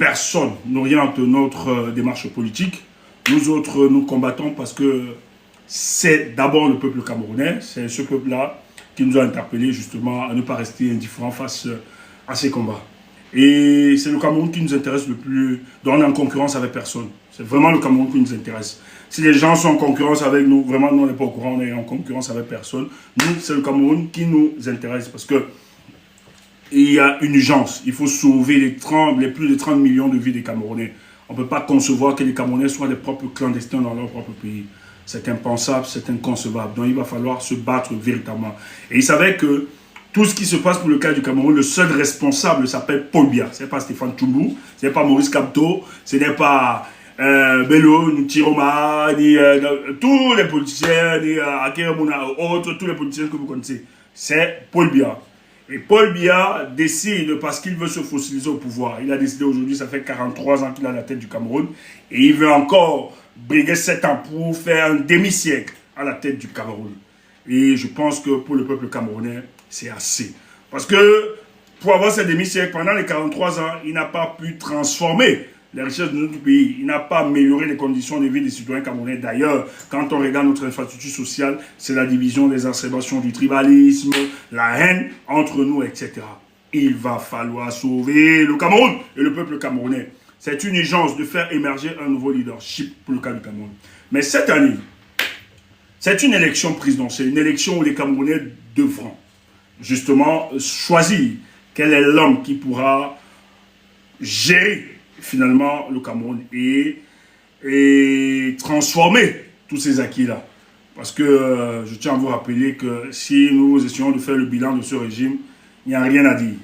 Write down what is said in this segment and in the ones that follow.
personne n'oriente notre démarche politique. Nous autres, nous combattons parce que c'est d'abord le peuple camerounais, c'est ce peuple-là qui nous a interpellés justement à ne pas rester indifférents face à ces combats. Et c'est le Cameroun qui nous intéresse le plus, dont on est en concurrence avec personne. C'est vraiment le Cameroun qui nous intéresse. Si les gens sont en concurrence avec nous, vraiment nous on n'est pas au courant, on est en concurrence avec personne. Nous, c'est le Cameroun qui nous intéresse parce que il y a une urgence. Il faut sauver les plus de 30 millions de vies des Camerounais. On ne peut pas concevoir que les Camerounais soient des propres clandestins dans leur propre pays. C'est impensable, c'est inconcevable. Donc il va falloir se battre véritablement. Et il savait que tout ce qui se passe pour le cas du Cameroun, le seul responsable s'appelle Paul Biya. Ce n'est pas Stéphane Toulou, ce n'est pas Maurice Kamto, ce n'est pas Bello, ni Tiroma, ni tous les politiciens, ni Akemouna, autres, tous les politiciens que vous connaissez. C'est Paul Biya. Et Paul Biya décide, parce qu'il veut se fossiliser au pouvoir, il a décidé aujourd'hui, ça fait 43 ans qu'il a la tête du Cameroun, et il veut encore briguer 7 ans pour faire un demi-siècle à la tête du Cameroun. Et je pense que pour le peuple camerounais, c'est assez. Parce que pour avoir ces demi-siècles, pendant les 43 ans, il n'a pas pu transformer les richesses de notre pays. Il n'a pas amélioré les conditions de vie des citoyens camerounais. D'ailleurs, quand on regarde notre infrastructure sociale, c'est la division, des exacerbations du tribalisme, la haine entre nous, etc. Il va falloir sauver le Cameroun et le peuple camerounais. C'est une urgence de faire émerger un nouveau leadership pour le cas du Cameroun. Mais cette année, c'est une élection présidentielle, une élection où les Camerounais devront justement choisir quel est l'homme qui pourra gérer finalement le Cameroun et transformer tous ces acquis-là. Parce que je tiens à vous rappeler que si nous essayons de faire le bilan de ce régime, il n'y a rien à dire.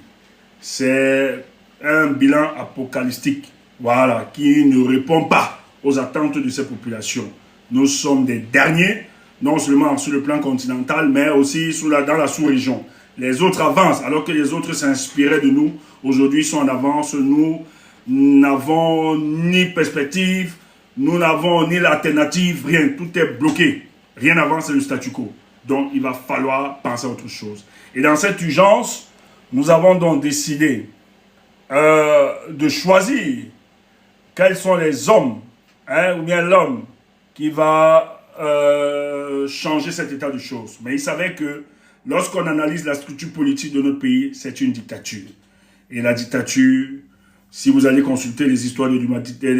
C'est un bilan apocalyptique, voilà, qui ne répond pas aux attentes de ces populations. Nous sommes des derniers, non seulement sur le plan continental, mais aussi dans la sous-région. Les autres avancent, alors que les autres s'inspiraient de nous. Aujourd'hui, ils sont en avance. Nous n'avons ni perspective, nous n'avons ni l'alternative, rien. Tout est bloqué. Rien n'avance, c'est le statu quo. Donc, il va falloir penser à autre chose. Et dans cette urgence, nous avons donc décidé de choisir quels sont les hommes, ou bien l'homme qui va changer cet état de choses. Mais il savait que lorsqu'on analyse la structure politique de notre pays, c'est une dictature. Et la dictature, si vous allez consulter les histoires de l'humanité,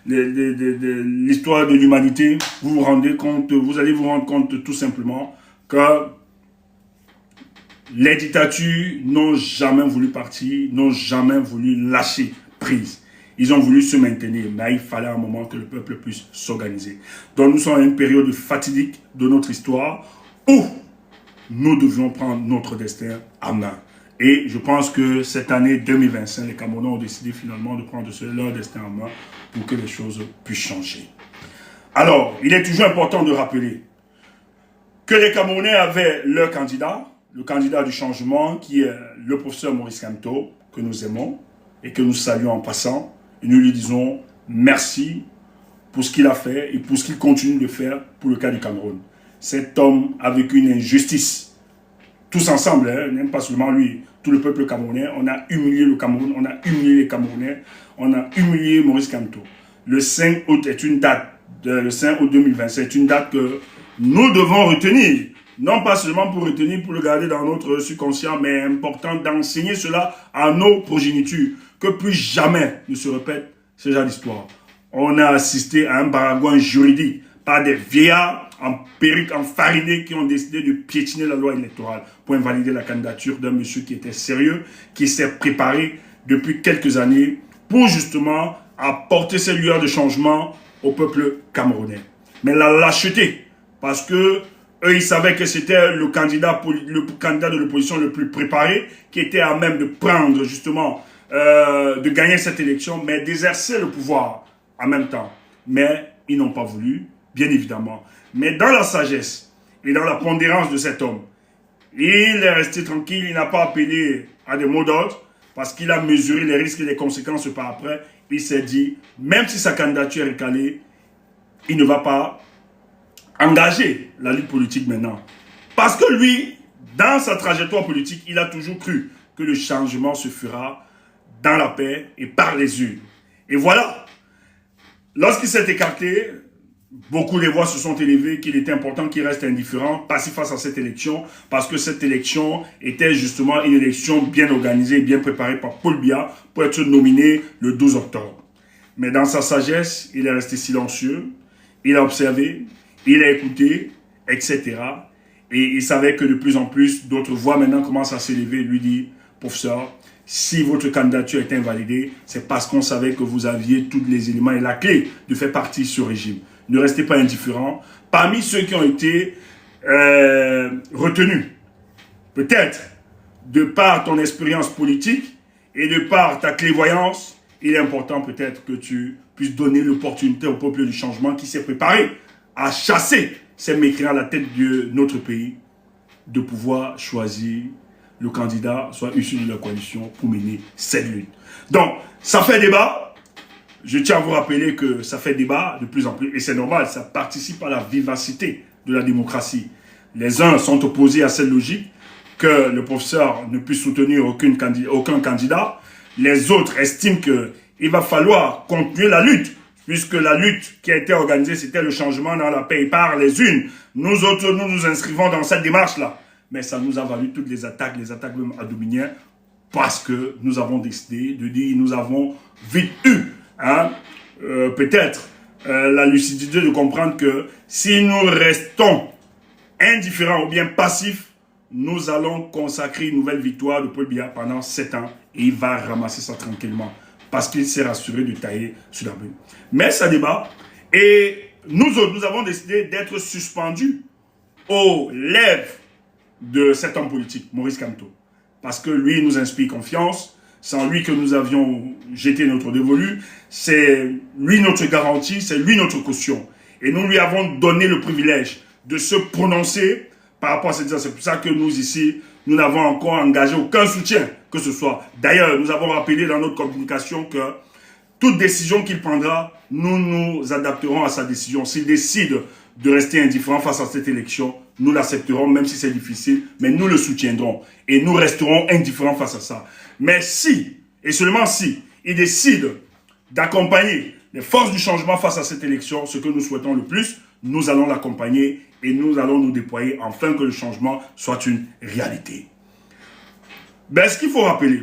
l'histoire de l'humanité, vous allez vous rendre compte tout simplement que les dictatures n'ont jamais voulu partir, n'ont jamais voulu lâcher prise. Ils ont voulu se maintenir, mais il fallait un moment que le peuple puisse s'organiser. Donc nous sommes à une période fatidique de notre histoire où nous devions prendre notre destin en main. Et je pense que cette année 2025, les Camerounais ont décidé finalement de prendre leur destin en main pour que les choses puissent changer. Alors, il est toujours important de rappeler que les Camerounais avaient leur candidat, le candidat du changement, qui est le professeur Maurice Kamto, que nous aimons et que nous saluons en passant. Et nous lui disons merci pour ce qu'il a fait et pour ce qu'il continue de faire pour le cas du Cameroun. Cet homme a vécu une injustice. Tous ensemble, même pas seulement lui, tout le peuple camerounais, on a humilié le Cameroun, on a humilié les Camerounais, on a humilié Maurice Kamto. Le 5 août est une date, le 5 août 2020, c'est une date que nous devons retenir. Non pas seulement pour retenir, pour le garder dans notre subconscient, mais important d'enseigner cela à nos progénitures. Que plus jamais ne se répète ce genre d'histoire. On a assisté à un baragouin juridique par des vieillards en perruque enfarinés qui ont décidé de piétiner la loi électorale pour invalider la candidature d'un monsieur qui était sérieux, qui s'est préparé depuis quelques années pour justement apporter ces lueurs de changement au peuple camerounais. Mais la lâcheté, parce que eux, ils savaient que c'était le candidat de l'opposition le plus préparé, qui était à même de prendre justement, de gagner cette élection, mais d'exercer le pouvoir en même temps. Mais ils n'ont pas voulu, bien évidemment. Mais dans la sagesse et dans la pondérance de cet homme, il est resté tranquille, il n'a pas appelé à des mots d'ordre, parce qu'il a mesuré les risques et les conséquences par après. Il s'est dit, même si sa candidature est calée, il ne va pas engager la lutte politique maintenant. Parce que lui, dans sa trajectoire politique, il a toujours cru que le changement se fera dans la paix et par les urnes. Et voilà, lorsqu'il s'est écarté, beaucoup de voix se sont élevées qu'il était important qu'il reste indifférent, passif face à cette élection, parce que cette élection était justement une élection bien organisée et bien préparée par Paul Biya pour être nominé le 12 octobre. Mais dans sa sagesse, il est resté silencieux, il a observé, il a écouté, etc. Et il savait que de plus en plus, d'autres voix maintenant commencent à s'élever et lui dire, professeur, si votre candidature est invalidée, c'est parce qu'on savait que vous aviez tous les éléments et la clé de faire partie de ce régime. Ne restez pas indifférents. Parmi ceux qui ont été retenus, peut-être de par ton expérience politique et de par ta clairvoyance, il est important peut-être que tu puisses donner l'opportunité au peuple du changement qui s'est préparé à chasser ces mécréants à la tête de notre pays, de pouvoir choisir le candidat, soit issu de la coalition, pour mener cette lutte. Donc, ça fait débat. Je tiens à vous rappeler que ça fait débat de plus en plus, et c'est normal, ça participe à la vivacité de la démocratie. Les uns sont opposés à cette logique, que le professeur ne puisse soutenir aucun candidat. Les autres estiment qu'il va falloir continuer la lutte, puisque la lutte qui a été organisée, c'était le changement dans la paix et par les unes. Nous autres, nous nous inscrivons dans cette démarche-là. Mais ça nous a valu toutes les attaques même adominiennes, parce que nous avons décidé de dire, nous avons vite eu, peut-être, la lucidité de comprendre que si nous restons indifférents ou bien passifs, nous allons consacrer une nouvelle victoire de Paul Biya pendant 7 ans et il va ramasser ça tranquillement parce qu'il s'est rassuré de tailler sur la brune. Mais ça débat et nous autres, nous avons décidé d'être suspendus aux lèvres de cet homme politique, Maurice Kamto. Parce que lui nous inspire confiance, c'est en lui que nous avions jeté notre dévolu, c'est lui notre garantie, c'est lui notre caution. Et nous lui avons donné le privilège de se prononcer par rapport à cette décision. C'est pour ça que nous ici, nous n'avons encore engagé aucun soutien que ce soit. D'ailleurs, nous avons rappelé dans notre communication que toute décision qu'il prendra, nous nous adapterons à sa décision. S'il décide de rester indifférent face à cette élection, nous l'accepterons, même si c'est difficile, mais nous le soutiendrons. Et nous resterons indifférents face à ça. Mais si, et seulement si, il décide d'accompagner les forces du changement face à cette élection, ce que nous souhaitons le plus, nous allons l'accompagner et nous allons nous déployer afin que le changement soit une réalité. Ben, ce qu'il faut rappeler,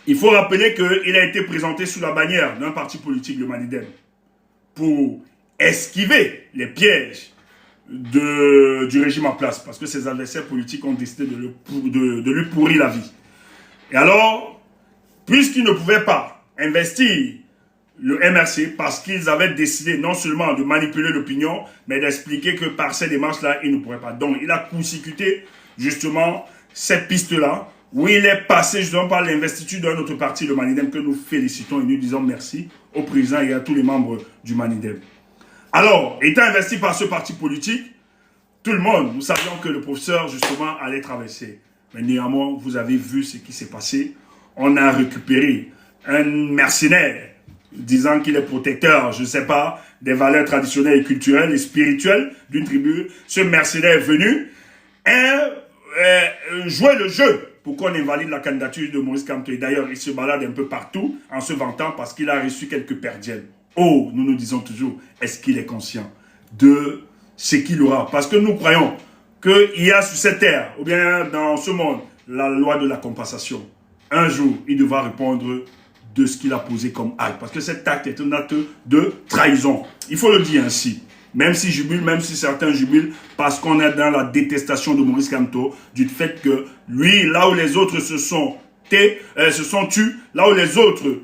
il faut rappeler qu'il a été présenté sous la bannière d'un parti politique, le Manidem, pour esquiver les pièges du régime en place, parce que ses adversaires politiques ont décidé de lui pourrir la vie. Et alors, puisqu'ils ne pouvaient pas investir le MRC, parce qu'ils avaient décidé non seulement de manipuler l'opinion, mais d'expliquer que par ces démarches-là, ils ne pourraient pas. Donc, il a consécuté justement cette piste-là, où il est passé justement par l'investiture d'un autre parti, le Manidem, que nous félicitons et nous disons merci au président et à tous les membres du Manidem. Alors, étant investi par ce parti politique, tout le monde, nous savions que le professeur, justement, allait traverser. Mais néanmoins, vous avez vu ce qui s'est passé. On a récupéré un mercenaire disant qu'il est protecteur, je ne sais pas, des valeurs traditionnelles et culturelles et spirituelles d'une tribu. Ce mercenaire est venu et jouer le jeu pour qu'on invalide la candidature de Maurice Kamto. Et d'ailleurs, il se balade un peu partout en se vantant parce qu'il a reçu quelques perdiennes. Oh, nous nous disons toujours, est-ce qu'il est conscient de ce qu'il aura? Parce que nous croyons qu'il y a sur cette terre, ou bien dans ce monde, la loi de la compensation. Un jour, il devra répondre de ce qu'il a posé comme acte. Parce que cet acte est un acte de trahison. Il faut le dire ainsi. Même si jubile, même si certains jubilent, parce qu'on est dans la détestation de Maurice Kamto, du fait que lui, là où les autres se sont tus, là où les autres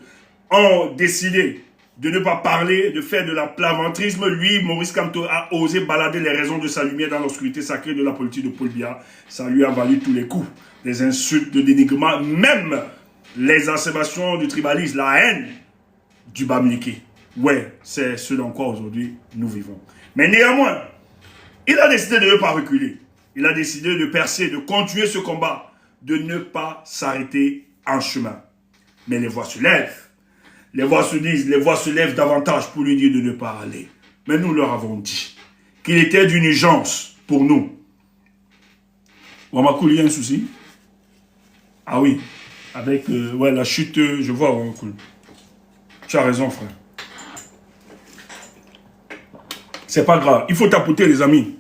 ont décidé de ne pas parler, de faire de la plaventrisme, lui, Maurice Kamto, a osé balader les raisons de sa lumière dans l'obscurité sacrée de la politique de Paul Biya. Ça lui a valu tous les coups, des insultes, de dénigrement, même les exacerbations du tribalisme, la haine du Bamileke. Ouais, c'est ce dans quoi aujourd'hui nous vivons. Mais néanmoins, il a décidé de ne pas reculer. Il a décidé de percer, de continuer ce combat, de ne pas s'arrêter en chemin. Mais les voix se lèvent. Les voix se disent, les voix se lèvent davantage pour lui dire de ne pas aller. Mais nous leur avons dit qu'il était d'une urgence pour nous. Wamakou, il y a un souci? Ah oui. avec ouais, la chute, je vois, ouais, cool. Tu as raison, frère. C'est pas grave. Il faut tapoter, les amis.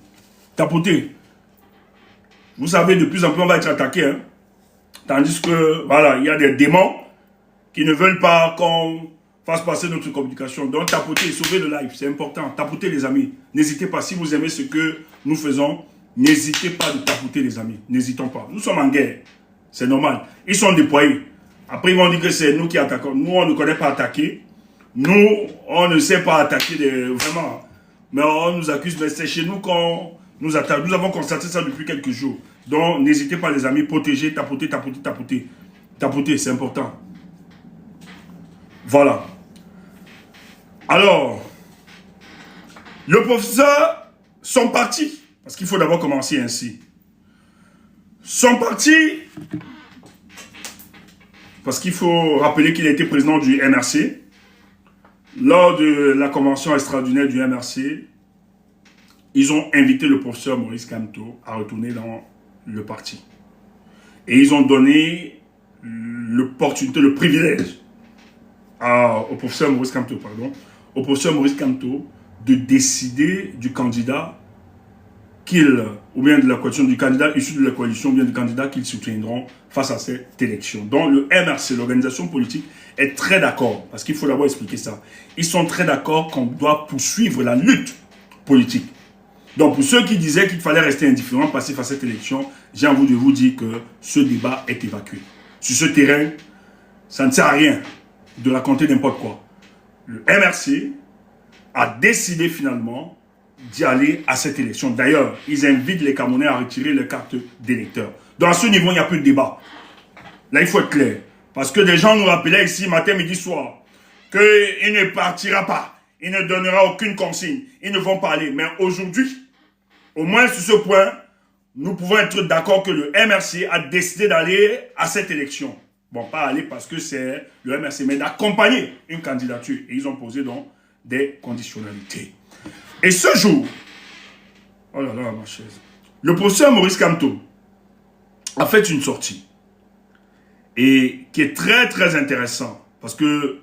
Tapoter. Vous savez, de plus en plus, on va être attaqué. Hein. Tandis que, voilà, il y a des démons qui ne veulent pas qu'on fasse passer notre communication. Donc, tapoter, sauver le live, c'est important. Tapoter, les amis. N'hésitez pas, si vous aimez ce que nous faisons, n'hésitez pas de tapoter, les amis. N'hésitons pas. Nous sommes en guerre. C'est normal. Ils sont déployés. Après, ils vont dire que c'est nous qui attaquons. Nous, on ne connaît pas attaquer. Nous, on ne sait pas attaquer vraiment. Mais on nous accuse. Mais c'est chez nous qu'on nous attaque. Nous avons constaté ça depuis quelques jours. Donc, n'hésitez pas, les amis. Protéger, tapoter, tapoter, tapoter. Tapoter, c'est important. Voilà. Alors, le professeur sont partis. Parce qu'il faut d'abord commencer ainsi. Sont partis parce qu'il faut rappeler qu'il a été président du MRC. Lors de la convention extraordinaire du MRC, ils ont invité le professeur Maurice Kamto à retourner dans le parti. Et ils ont donné l'opportunité, le privilège au professeur Maurice Kamto, au professeur Maurice Kamto de décider du candidat ou bien de la coalition, du candidat issu de la coalition, ou bien du candidat qu'ils soutiendront face à cette élection. Donc le MRC, l'organisation politique, est très d'accord, parce qu'il faut d'abord expliquer ça. Ils sont très d'accord qu'on doit poursuivre la lutte politique. Donc pour ceux qui disaient qu'il fallait rester indifférent passif à cette élection, j'ai envie de vous dire que ce débat est évacué. Sur ce terrain, ça ne sert à rien de raconter n'importe quoi. Le MRC a décidé finalement d'y aller à cette élection. D'ailleurs, ils invitent les Camerounais à retirer les cartes d'électeurs. Donc à ce niveau, il n'y a plus de débat. Là, il faut être clair. Parce que des gens nous rappelaient ici, matin, midi, soir, qu'il ne partira pas. Il ne donnera aucune consigne. Ils ne vont pas aller. Mais aujourd'hui, au moins sur ce point, nous pouvons être d'accord que le MRC a décidé d'aller à cette élection. Bon, pas aller parce que c'est le MRC, mais d'accompagner une candidature. Et ils ont posé donc des conditionnalités. Et ce jour, oh là là, ma chaise, le professeur Maurice Kamto a fait une sortie. Et qui est très très intéressant. Parce que,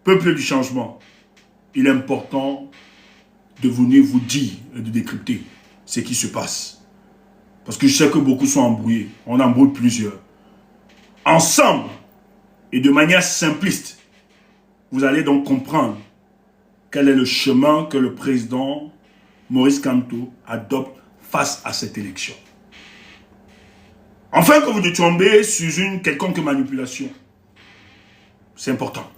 peuple du changement, il est important de venir vous dire et de décrypter ce qui se passe. Parce que je sais que beaucoup sont embrouillés. On embrouille plusieurs. Ensemble, et de manière simpliste, vous allez donc comprendre quel est le chemin que le président Maurice Kamto adopte face à cette élection. Enfin que vous ne tombez sur une quelconque manipulation. C'est important.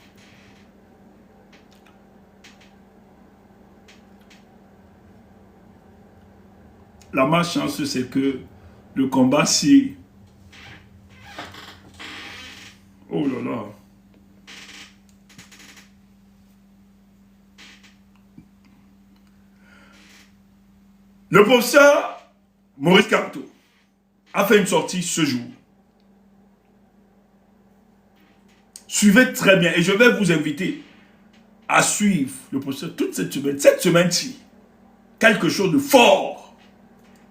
La malchance, c'est que le combat, si... Oh là là. Le professeur Maurice Kamto a fait une sortie ce jour. Suivez très bien et je vais vous inviter à suivre le professeur toute cette semaine. Cette semaine-ci, quelque chose de fort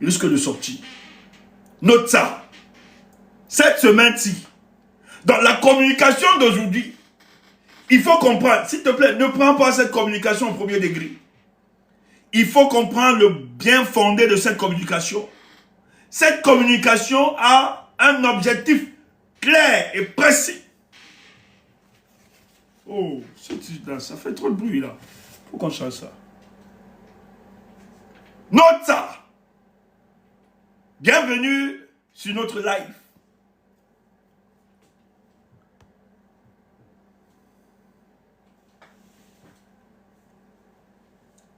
risque de sortir. Note ça. Cette semaine-ci, dans la communication d'aujourd'hui, il faut comprendre, s'il te plaît, ne prends pas cette communication au premier degré. Il faut comprendre le bien fondé de cette communication. Cette communication a un objectif clair et précis. Oh, ça fait trop de bruit là. Il faut qu'on change ça. Note ça. Bienvenue sur notre live.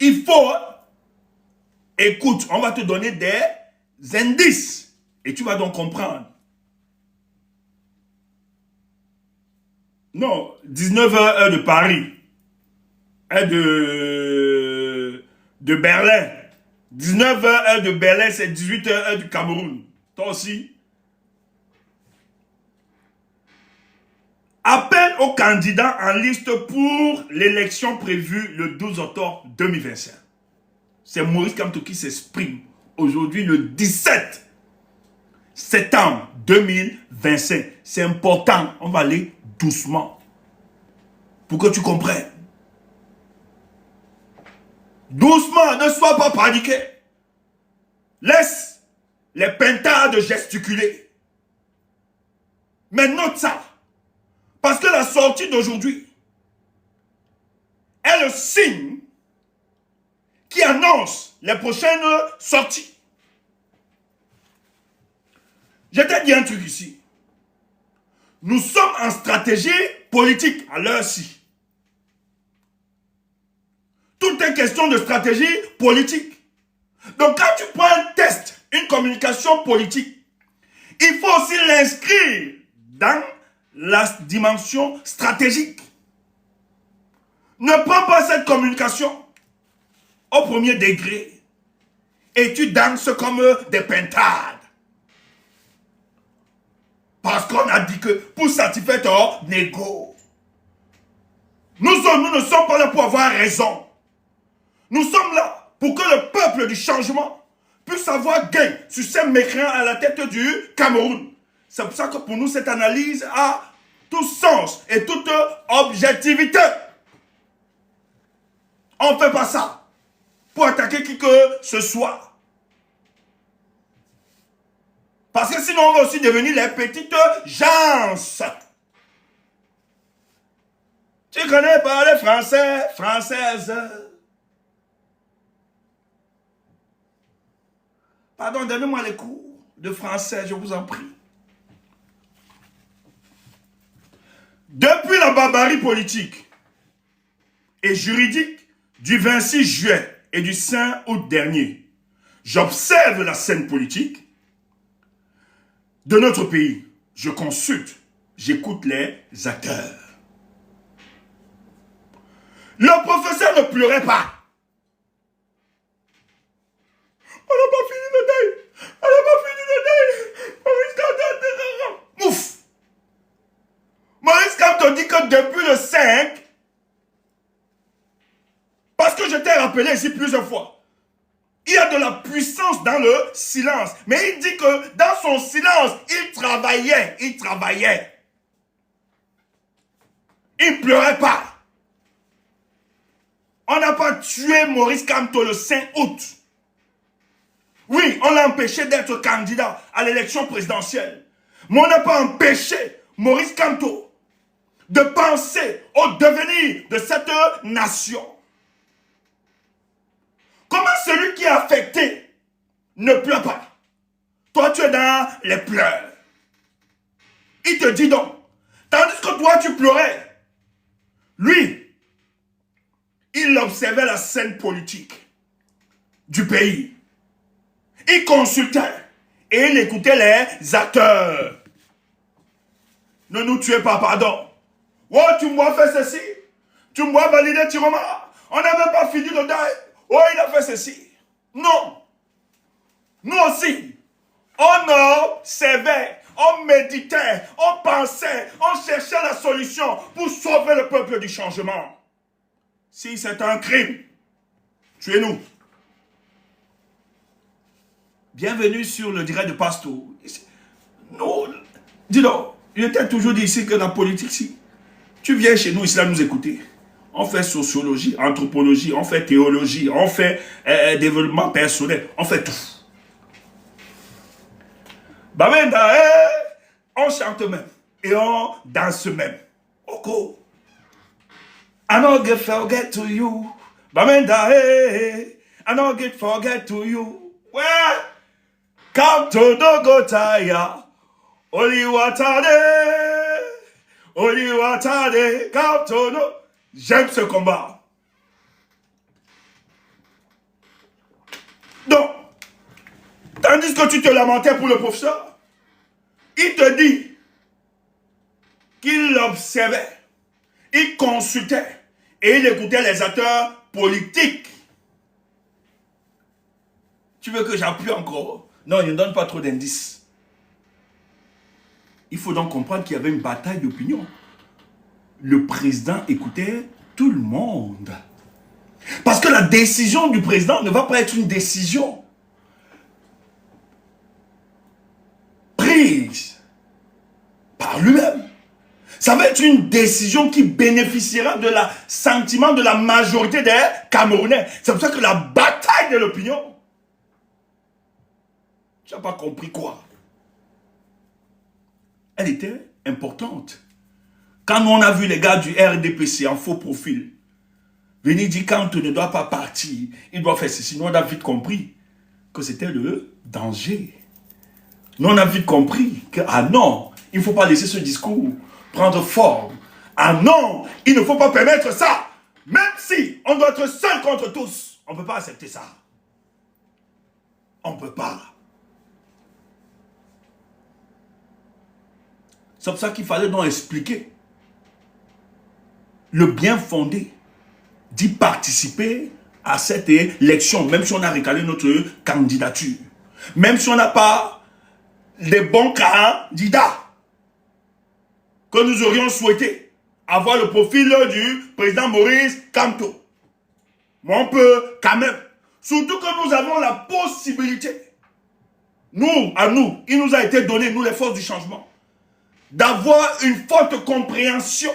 Il faut, écoute, on va te donner des indices et tu vas donc comprendre. Non, 19h heure de Paris, heure de Berlin. 19h heure de Berlin, c'est 18h heure du Cameroun. Toi aussi. Appel aux candidats en liste pour l'élection prévue le 12 octobre 2025. C'est Maurice Kamto qui s'exprime aujourd'hui le 17. septembre 2025. C'est important. On va aller doucement. Pour que tu comprennes. Doucement, ne sois pas paniqué. Laisse les pintards gesticuler. Mais note ça. Parce que la sortie d'aujourd'hui est le signe qui annonce les prochaines sorties. Je t'ai dit un truc ici. Nous sommes en stratégie politique à l'heure-ci. Tout est question de stratégie politique. Donc quand tu prends un test, une communication politique, il faut aussi l'inscrire dans la dimension stratégique. Ne prends pas cette communication au premier degré et tu danses comme des pintades. Parce qu'on a dit que pour satisfaire ton ego, nous ne sommes pas là pour avoir raison. Nous sommes là pour que le peuple du changement puisse avoir gain sur ces mécréants à la tête du Cameroun. C'est pour ça que pour nous, cette analyse a tout sens et toute objectivité. On ne fait pas ça pour attaquer qui que ce soit. Parce que sinon, on va aussi devenir les petites gens. Tu connais pas les Français, Françaises. Pardon, donnez-moi les cours de français, je vous en prie. Depuis la barbarie politique et juridique du 26 juillet et du 5 août dernier, j'observe la scène politique de notre pays. Je consulte, j'écoute les acteurs. Le professeur ne pleurait pas. On n'a pas fini le deuil. On n'a pas fini le deuil. Maurice Kamto, mouf. Maurice Kamto dit que depuis le 5, parce que je t'ai rappelé ici plusieurs fois, il y a de la puissance dans le silence. Mais il dit que dans son silence, il travaillait. Il travaillait. Il ne pleurait pas. On n'a pas tué Maurice Kamto le 5 août. Oui, on l'a empêché d'être candidat à l'élection présidentielle. Mais on n'a pas empêché Maurice Kamto de penser au devenir de cette nation. Comment celui qui est affecté ne pleure pas? Toi, tu es dans les pleurs. Il te dit donc, tandis que toi, tu pleurais. Lui, il observait la scène politique du pays. Il consultait et il écoutait les acteurs. Ne nous tuez pas, pardon. Oh, tu m'as fait ceci. Tu m'as validé Tiroma. On n'a même pas fini le deuil. Oh, il a fait ceci. Non. Nous aussi, on observait, on méditait, on pensait, on cherchait la solution pour sauver le peuple du changement. Si c'est un crime, tuez-nous. Bienvenue sur le direct de Pasto. Nous, dis donc, je t'ai toujours dit ici que la politique, si tu viens chez nous ici à nous écouter, on fait sociologie, anthropologie, on fait théologie, on fait développement personnel, on fait tout. Bamenda, on chante même et on danse même. Oko. I don't get forget to you. Bamenda, I don't get forget to you. Ouais. Kamto no go tire. Oli watade. Oli watade. Kamto no. J'aime ce combat. Donc, tandis que tu te lamentais pour le professeur, il te dit qu'il observait, il consultait et il écoutait les acteurs politiques. Tu veux que j'appuie encore? Non, il ne donne pas trop d'indices. Il faut donc comprendre qu'il y avait une bataille d'opinion. Le président écoutait tout le monde. Parce que la décision du président ne va pas être une décision prise par lui-même. Ça va être une décision qui bénéficiera de la sentiment de la majorité des Camerounais. C'est pour ça que la bataille de l'opinion, tu n'as pas compris quoi? Elle était importante. Quand on a vu les gars du RDPC en faux profil, venir dire quand on ne doit pas partir, il doit faire ceci. Nous, on a vite compris que c'était le danger. Nous, on a vite compris que, ah non, il ne faut pas laisser ce discours prendre forme. Ah non, il ne faut pas permettre ça. Même si on doit être seul contre tous, on ne peut pas accepter ça. On ne peut pas. C'est pour ça qu'il fallait donc expliquer le bien fondé d'y participer à cette élection, même si on a recalé notre candidature, même si on n'a pas les bons candidats que nous aurions souhaité avoir le profil du président Maurice Kamto. Mais on peut quand même, surtout que nous avons la possibilité, nous, il nous a été donné, nous les forces du changement, d'avoir une forte compréhension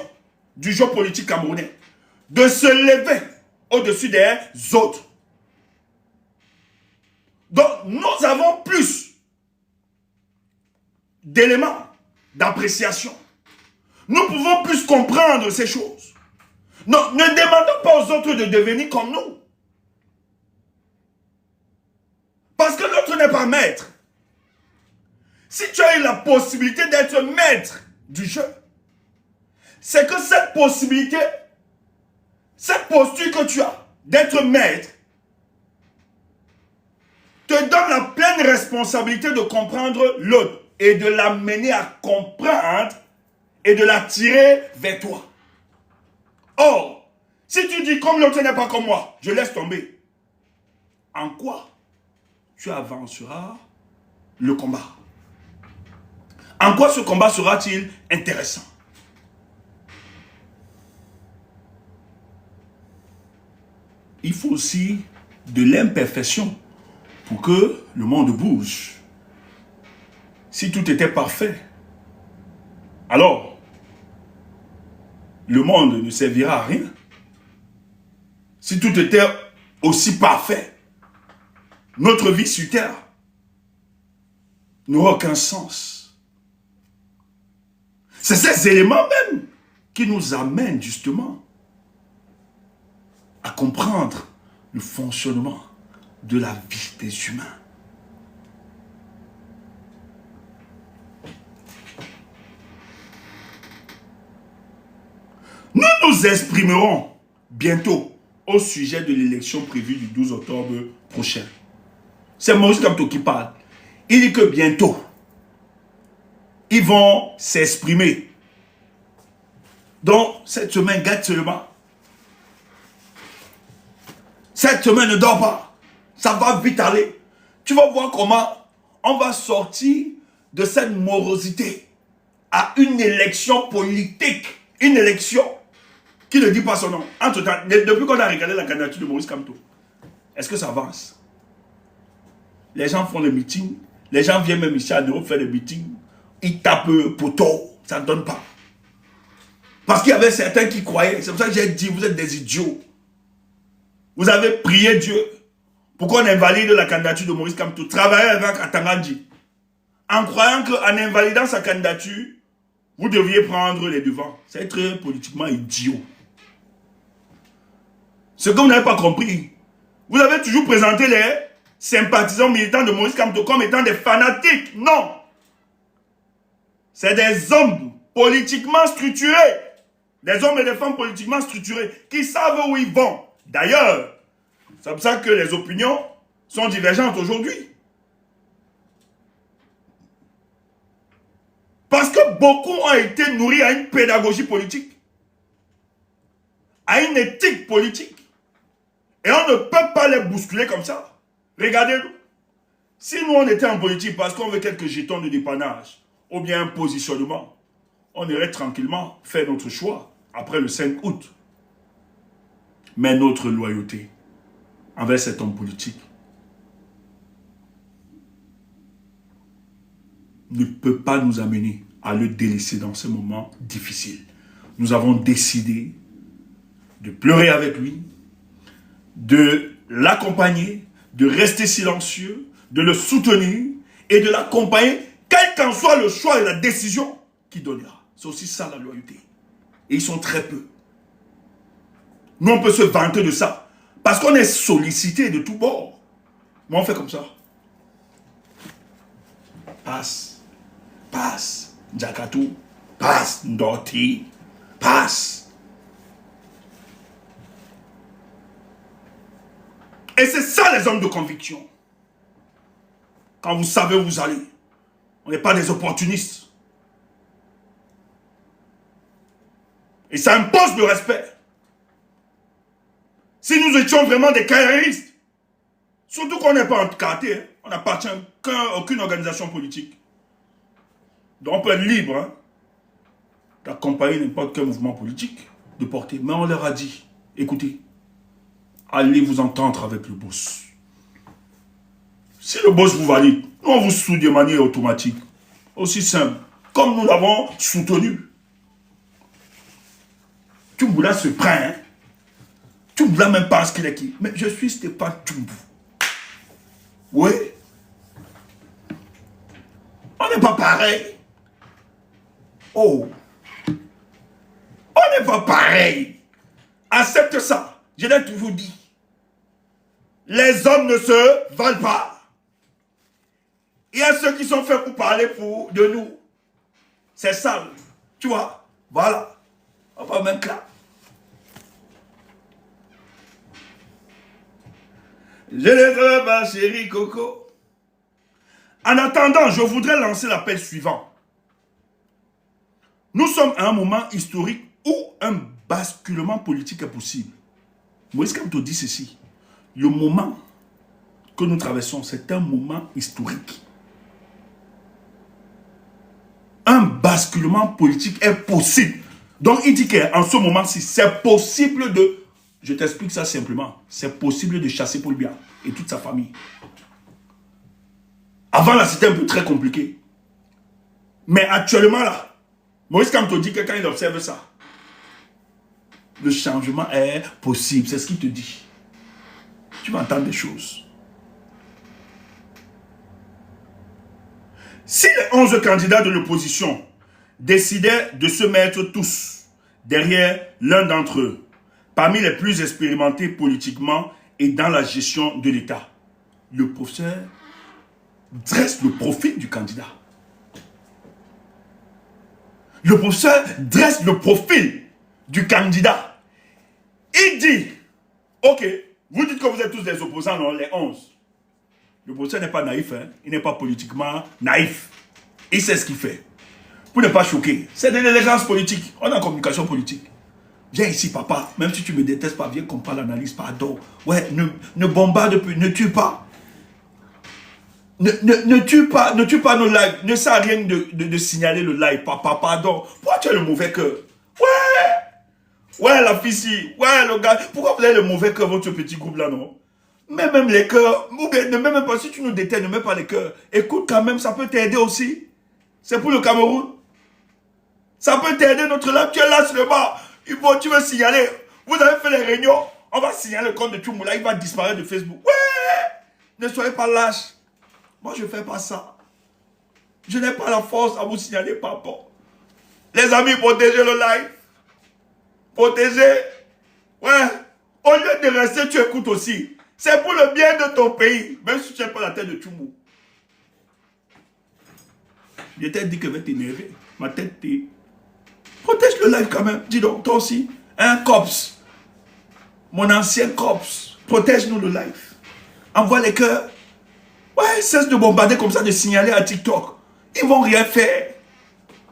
du jeu politique camerounais, de se lever au-dessus des autres. Donc, nous avons plus d'éléments d'appréciation. Nous pouvons plus comprendre ces choses. Non, ne demandons pas aux autres de devenir comme nous. Parce que l'autre n'est pas maître. Si tu as eu la possibilité d'être maître du jeu, c'est que cette possibilité, cette posture que tu as d'être maître, te donne la pleine responsabilité de comprendre l'autre et de l'amener à comprendre et de l'attirer vers toi. Or, si tu dis comme l'autre n'est pas comme moi, je laisse tomber, en quoi tu avanceras le combat? En quoi ce combat sera-t-il intéressant? Il faut aussi de l'imperfection pour que le monde bouge. Si tout était parfait, alors le monde ne servira à rien. Si tout était aussi parfait, notre vie sur terre n'aura aucun sens. C'est ces éléments même qui nous amènent justement à comprendre le fonctionnement de la vie des humains. Nous nous exprimerons bientôt au sujet de l'élection prévue du 12 octobre prochain. C'est Maurice Kamto qui parle. Il dit que bientôt, ils vont s'exprimer. Donc, cette semaine, garde seulement. Cette semaine, ne dors pas. Ça va vite aller. Tu vas voir comment on va sortir de cette morosité à une élection politique. Une élection qui ne dit pas son nom. Entre-temps, depuis qu'on a regardé la candidature de Maurice Kamto, est-ce que ça avance? Les gens font des meetings. Les gens viennent même ici à Europe faire des meetings. Ils tapent poteau. Ça ne donne pas. Parce qu'il y avait certains qui croyaient. C'est pour ça que j'ai dit, vous êtes des idiots. Vous avez prié Dieu pour qu'on invalide la candidature de Maurice Kamto. Travaillez avec Atangandji. En croyant qu'en invalidant sa candidature, vous deviez prendre les devants. C'est être politiquement idiot. Ce que vous n'avez pas compris, vous avez toujours présenté les sympathisants militants de Maurice Kamto comme étant des fanatiques. Non. C'est des hommes politiquement structurés. Des hommes et des femmes politiquement structurés qui savent où ils vont. D'ailleurs, c'est pour ça que les opinions sont divergentes aujourd'hui. Parce que beaucoup ont été nourris à une pédagogie politique, à une éthique politique. Et on ne peut pas les bousculer comme ça. Regardez-nous. Si nous on était en politique parce qu'on veut quelques jetons de dépannage, ou bien un positionnement, on irait tranquillement faire notre choix après le 5 août. Mais notre loyauté envers cet homme politique ne peut pas nous amener à le délaisser dans ce moment difficile. Nous avons décidé de pleurer avec lui, de l'accompagner, de rester silencieux, de le soutenir et de l'accompagner, quel qu'en soit le choix et la décision qu'il donnera. C'est aussi ça la loyauté. Et ils sont très peu. Nous, on peut se vanter de ça. Parce qu'on est sollicité de tous bords. Mais on fait comme ça. Passe. Passe. Jakatou. Passe. Ndoti. Passe. Et c'est ça les hommes de conviction. Quand vous savez où vous allez. On n'est pas des opportunistes. Et ça impose le respect. Si nous étions vraiment des carriéristes, surtout qu'on n'est pas en quartier, on n'appartient à aucune organisation politique. Donc on peut être libre d'accompagner n'importe quel mouvement politique, de porter. Mais on leur a dit, écoutez, allez vous entendre avec le boss. Si le boss vous valide, nous on vous soutient de manière automatique. Aussi simple. Comme nous l'avons soutenu. Tchouboula se prend. Tchouboula même pense qu'il est qui. Mais je suis Stéphane Tchoubou. Oui. On n'est pas pareil. Oh. On n'est pas pareil. Accepte ça. Je l'ai toujours dit. Les hommes ne se valent pas. Il y a ceux qui sont faits pour parler de nous. C'est ça. Tu vois. Voilà. On va même là. Je les veux, ma chérie Coco. En attendant, je voudrais lancer l'appel suivant. Nous sommes à un moment historique où un basculement politique est possible. Moïse Kamto dit ceci. Le moment que nous traversons, c'est un moment historique. Un basculement politique est possible. Donc il dit qu'en ce moment-ci, c'est possible de... Je t'explique ça simplement. C'est possible de chasser Paul Biya et toute sa famille. Avant là, c'était un peu très compliqué. Mais actuellement là, Moïse Kamto dit que quand il observe ça, le changement est possible. C'est ce qu'il te dit. Tu vas entendre des choses. Si les 11 candidats de l'opposition décidaient de se mettre tous derrière l'un d'entre eux, parmi les plus expérimentés politiquement et dans la gestion de l'État, le professeur dresse le profil du candidat. Le professeur dresse le profil du candidat. Il dit, ok, vous dites que vous êtes tous des opposants, non, les 11. Le professeur n'est pas naïf, hein? Il n'est pas politiquement naïf. Il sait ce qu'il fait. Pour ne pas choquer, c'est de l'élégance politique. On est en communication politique. Viens ici, papa. Même si tu me détestes pas, viens qu'on parle l'analyse, pardon. Ouais, ne bombarde plus, ne tue pas. Ne tue pas nos lives. Ne sert à rien de signaler le live, papa, pardon. Pourquoi tu as le mauvais cœur? Ouais, la fille ici. Ouais, le gars. Pourquoi vous avez le mauvais cœur, votre petit groupe là, non? Mais même les cœurs, ne même pas, si tu nous détestes, ne mets pas les cœurs. Écoute quand même, ça peut t'aider aussi. C'est pour le Cameroun. Ça peut t'aider notre live. Tu es là sur le bas. Tu veux signaler. Vous avez fait les réunions. On va signaler le compte de Tchoumoula. Il va disparaître de Facebook. Ouais. Ne soyez pas lâches. Moi, je ne fais pas ça. Je n'ai pas la force à vous signaler, papa. Les amis, protégez le live. Protégez. Ouais. Au lieu de rester, tu écoutes aussi. C'est pour le bien de ton pays. Même si tu n'es pas la tête de Tchoumou. Je t'ai dit que je vais t'énerver. Ma tête t'est... Protège le live quand même. Dis donc, toi aussi. Un cops. Mon ancien cops. Protège-nous le live. Envoie les cœurs. Ouais, cesse de bombarder comme ça, de signaler à TikTok. Ils vont rien faire.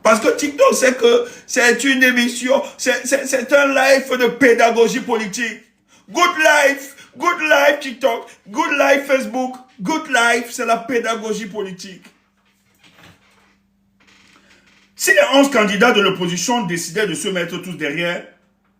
Parce que TikTok, c'est que c'est une émission, c'est un live de pédagogie politique. Good life TikTok, good life Facebook, good life, c'est la pédagogie politique. Si les 11 candidats de l'opposition décidaient de se mettre tous derrière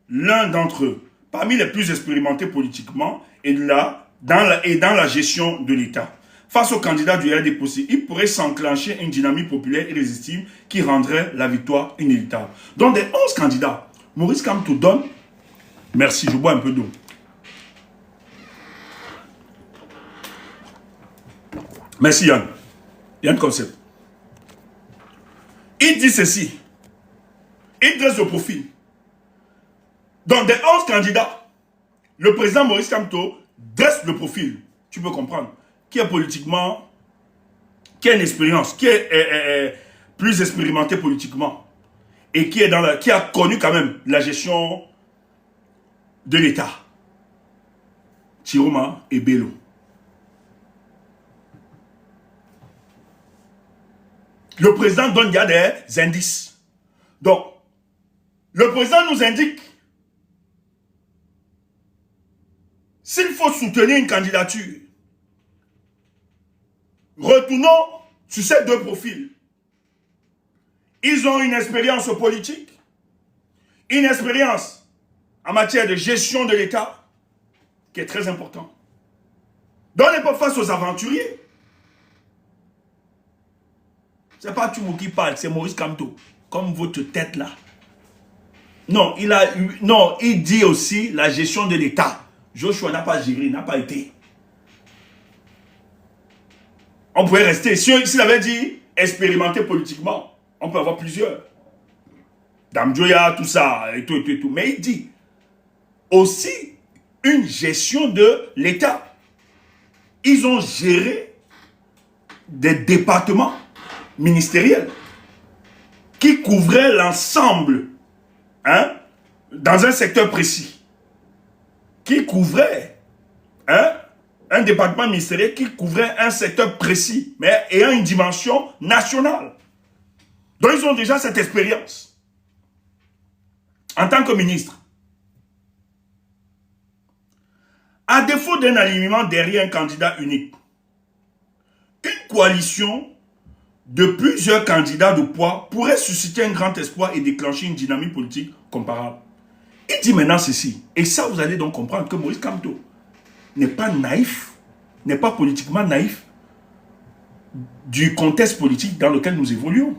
l'un d'entre eux, parmi les plus expérimentés politiquement et dans la gestion de l'État, face au candidat du RD possible, il pourrait s'enclencher une dynamique populaire irrésistible qui rendrait la victoire inéluctable. Donc, des 11 candidats, Maurice Kamto donne... Merci, je bois un peu d'eau. Merci Yann. Yann Concept. Il dit ceci. Il dresse le profil. Donc, des 11 candidats, le président Maurice Kamto dresse le profil. Tu peux comprendre. Qui est politiquement, qui a une expérience, qui est plus expérimenté politiquement et qui a connu quand même la gestion de l'État. Chiroma et Bello. Le président donne il y a des indices. Donc, le président nous indique s'il faut soutenir une candidature. Retournons sur ces deux profils. Ils ont une expérience politique, une expérience en matière de gestion de l'État, qui est très important. Donc, on n'est pas face aux aventuriers. Ce n'est pas Tumo qui parle, c'est Maurice Kamto, comme votre tête là. Non, il dit aussi la gestion de l'État. Joshua n'a pas géré, n'a pas été. On pourrait rester, s'il avait dit expérimenter politiquement, on peut avoir plusieurs. Damjoya, tout ça, et tout. Mais il dit aussi une gestion de l'État. Ils ont géré des départements ministériels qui couvraient l'ensemble, hein, dans un secteur précis. Qui couvrait, hein, un département ministériel qui couvrait un secteur précis, mais ayant une dimension nationale. Donc ils ont déjà cette expérience. En tant que ministre. À défaut d'un alignement derrière un candidat unique, une coalition de plusieurs candidats de poids pourrait susciter un grand espoir et déclencher une dynamique politique comparable. Il dit maintenant ceci, et ça vous allez donc comprendre que Maurice Kamto n'est pas naïf, n'est pas politiquement naïf du contexte politique dans lequel nous évoluons.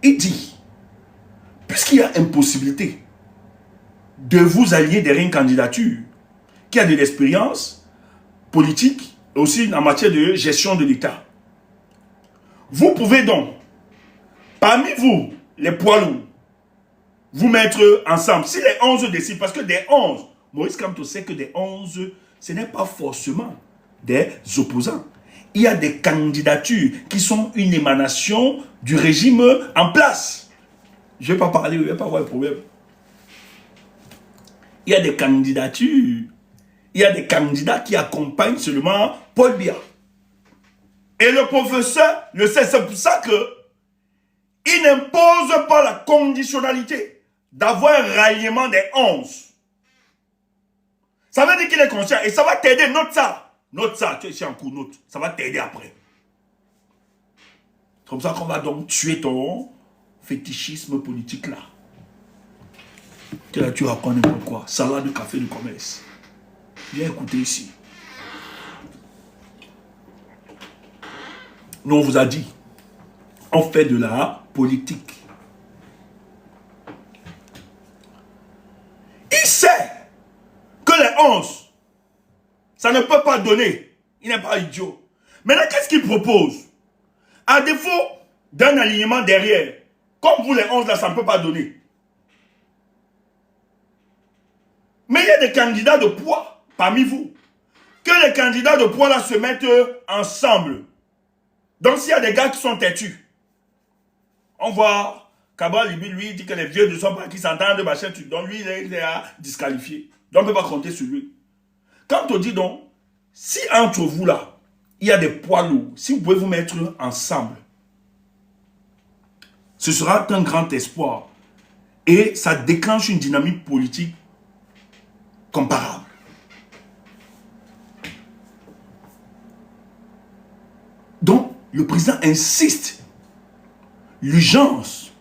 Il dit, puisqu'il y a impossibilité de vous allier derrière une candidature qui a de l'expérience politique, aussi en matière de gestion de l'État, vous pouvez donc, parmi vous, les poids lourds, vous mettre ensemble. Si les 11 décident, parce que des 11, Maurice Kamto sait que des 11, ce n'est pas forcément des opposants. Il y a des candidatures qui sont une émanation du régime en place. Je ne vais pas parler, je ne vais pas avoir de problème. Il y a des candidatures, il y a des candidats qui accompagnent seulement Paul Biya. Et le professeur le sait, c'est pour ça que il n'impose pas la conditionnalité d'avoir un ralliement des 11. Ça veut dire qu'il est conscient et ça va t'aider, note ça. Note ça, tu es ici en cours, note. Ça va t'aider après. C'est comme ça qu'on va donc tuer ton fétichisme politique là. Tu racontes n'importe quoi. Salade de café de commerce. Viens écouter ici. Nous, on vous a dit, on fait de la politique. Il sait que les 11, ça ne peut pas donner. Il n'est pas idiot. Maintenant, qu'est-ce qu'il propose? À défaut d'un alignement derrière, comme vous les 11 là, ça ne peut pas donner. Mais il y a des candidats de poids parmi vous. Que les candidats de poids là se mettent ensemble. Donc s'il y a des gars qui sont têtus, on voit Kabal, lui, dit que les vieux ne sont pas qui s'entendent, machin, donc lui, il est disqualifié. Donc on ne peut pas compter sur lui. Quand on dit donc, si entre vous là, il y a des poids lourds, si vous pouvez vous mettre ensemble, ce sera un grand espoir. Et ça déclenche une dynamique politique comparable. Donc, le président insiste l'urgence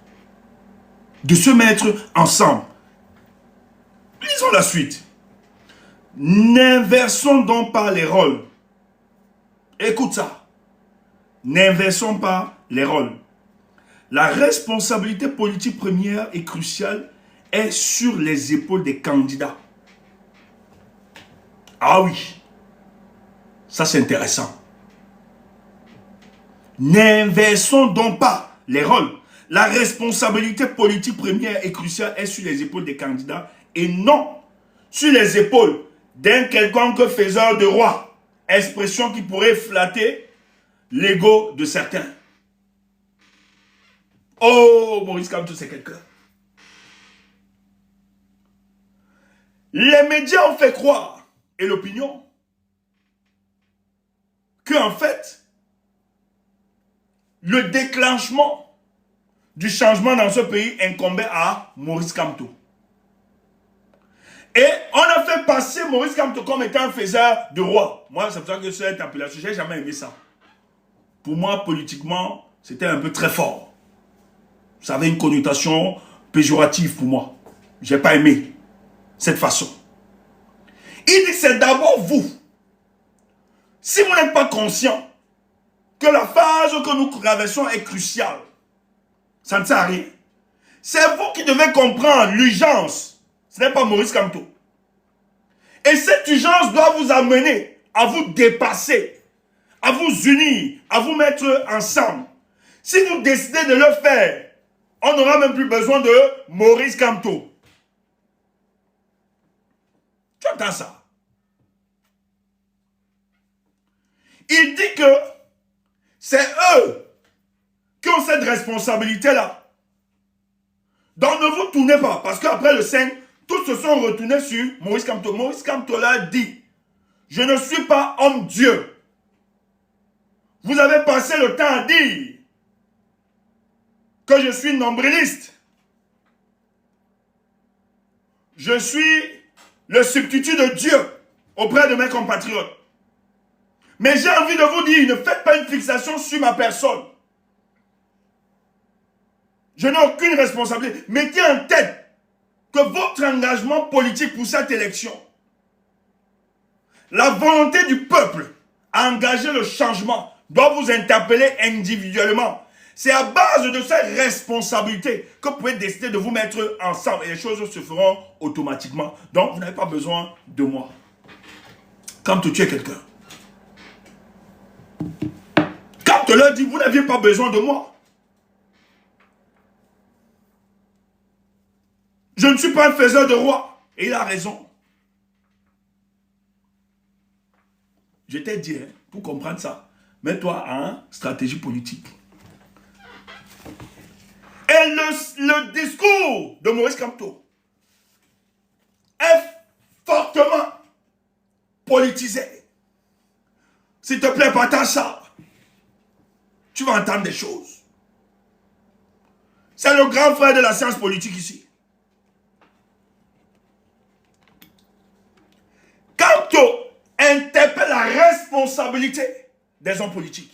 de se mettre ensemble. Lisons la suite. N'inversons donc pas les rôles. Écoute ça. N'inversons pas les rôles. La responsabilité politique première et cruciale est sur les épaules des candidats. Ah oui, ça c'est intéressant. N'inversons donc pas les rôles. La responsabilité politique première et cruciale est sur les épaules des candidats et non sur les épaules d'un quelconque faiseur de roi. Expression qui pourrait flatter l'ego de certains. Oh, Maurice Kamto, c'est quelqu'un. Les médias ont fait croire, et l'opinion, qu'en fait, le déclenchement du changement dans ce pays incombait à Maurice Kamto. Et on a fait passer Maurice Kamto comme étant un faiseur de roi. Moi, c'est pour ça que cette appellation, je n'ai jamais aimé ça. Pour moi, politiquement, c'était un peu très fort. Ça avait une connotation péjorative pour moi. Je n'ai pas aimé cette façon. Il dit c'est d'abord vous. Si vous n'êtes pas conscient que la phase que nous traversons est cruciale, ça ne sert à rien. C'est vous qui devez comprendre l'urgence. Ce n'est pas Maurice Kamto. Et cette urgence doit vous amener à vous dépasser, à vous unir, à vous mettre ensemble. Si vous décidez de le faire, on n'aura même plus besoin de Maurice Kamto. Tu entends ça? Il dit que c'est eux qui ont cette responsabilité-là. Donc ne vous tournez pas, parce qu'après le 5, tous se sont retournés sur Maurice Kamto. Maurice Kamto l'a dit, je ne suis pas homme Dieu. Vous avez passé le temps à dire que je suis nombriliste. Je suis le substitut de Dieu auprès de mes compatriotes. Mais j'ai envie de vous dire, ne faites pas une fixation sur ma personne. Je n'ai aucune responsabilité. Mettez en tête que votre engagement politique pour cette élection, la volonté du peuple à engager le changement doit vous interpeller individuellement. C'est à base de cette responsabilité que vous pouvez décider de vous mettre ensemble et les choses se feront automatiquement. Donc, vous n'avez pas besoin de moi. Quand tu es quelqu'un, quand tu leur dis, vous n'aviez pas besoin de moi. Je ne suis pas un faiseur de roi. Et il a raison. Je t'ai dit, hein, pour comprendre ça, mets-toi en stratégie politique. Et le discours de Maurice Kamto est fortement politisé. S'il te plaît, partage ça. Tu vas entendre des choses. C'est le grand frère de la science politique ici. Kamto interpelle la responsabilité des hommes politiques.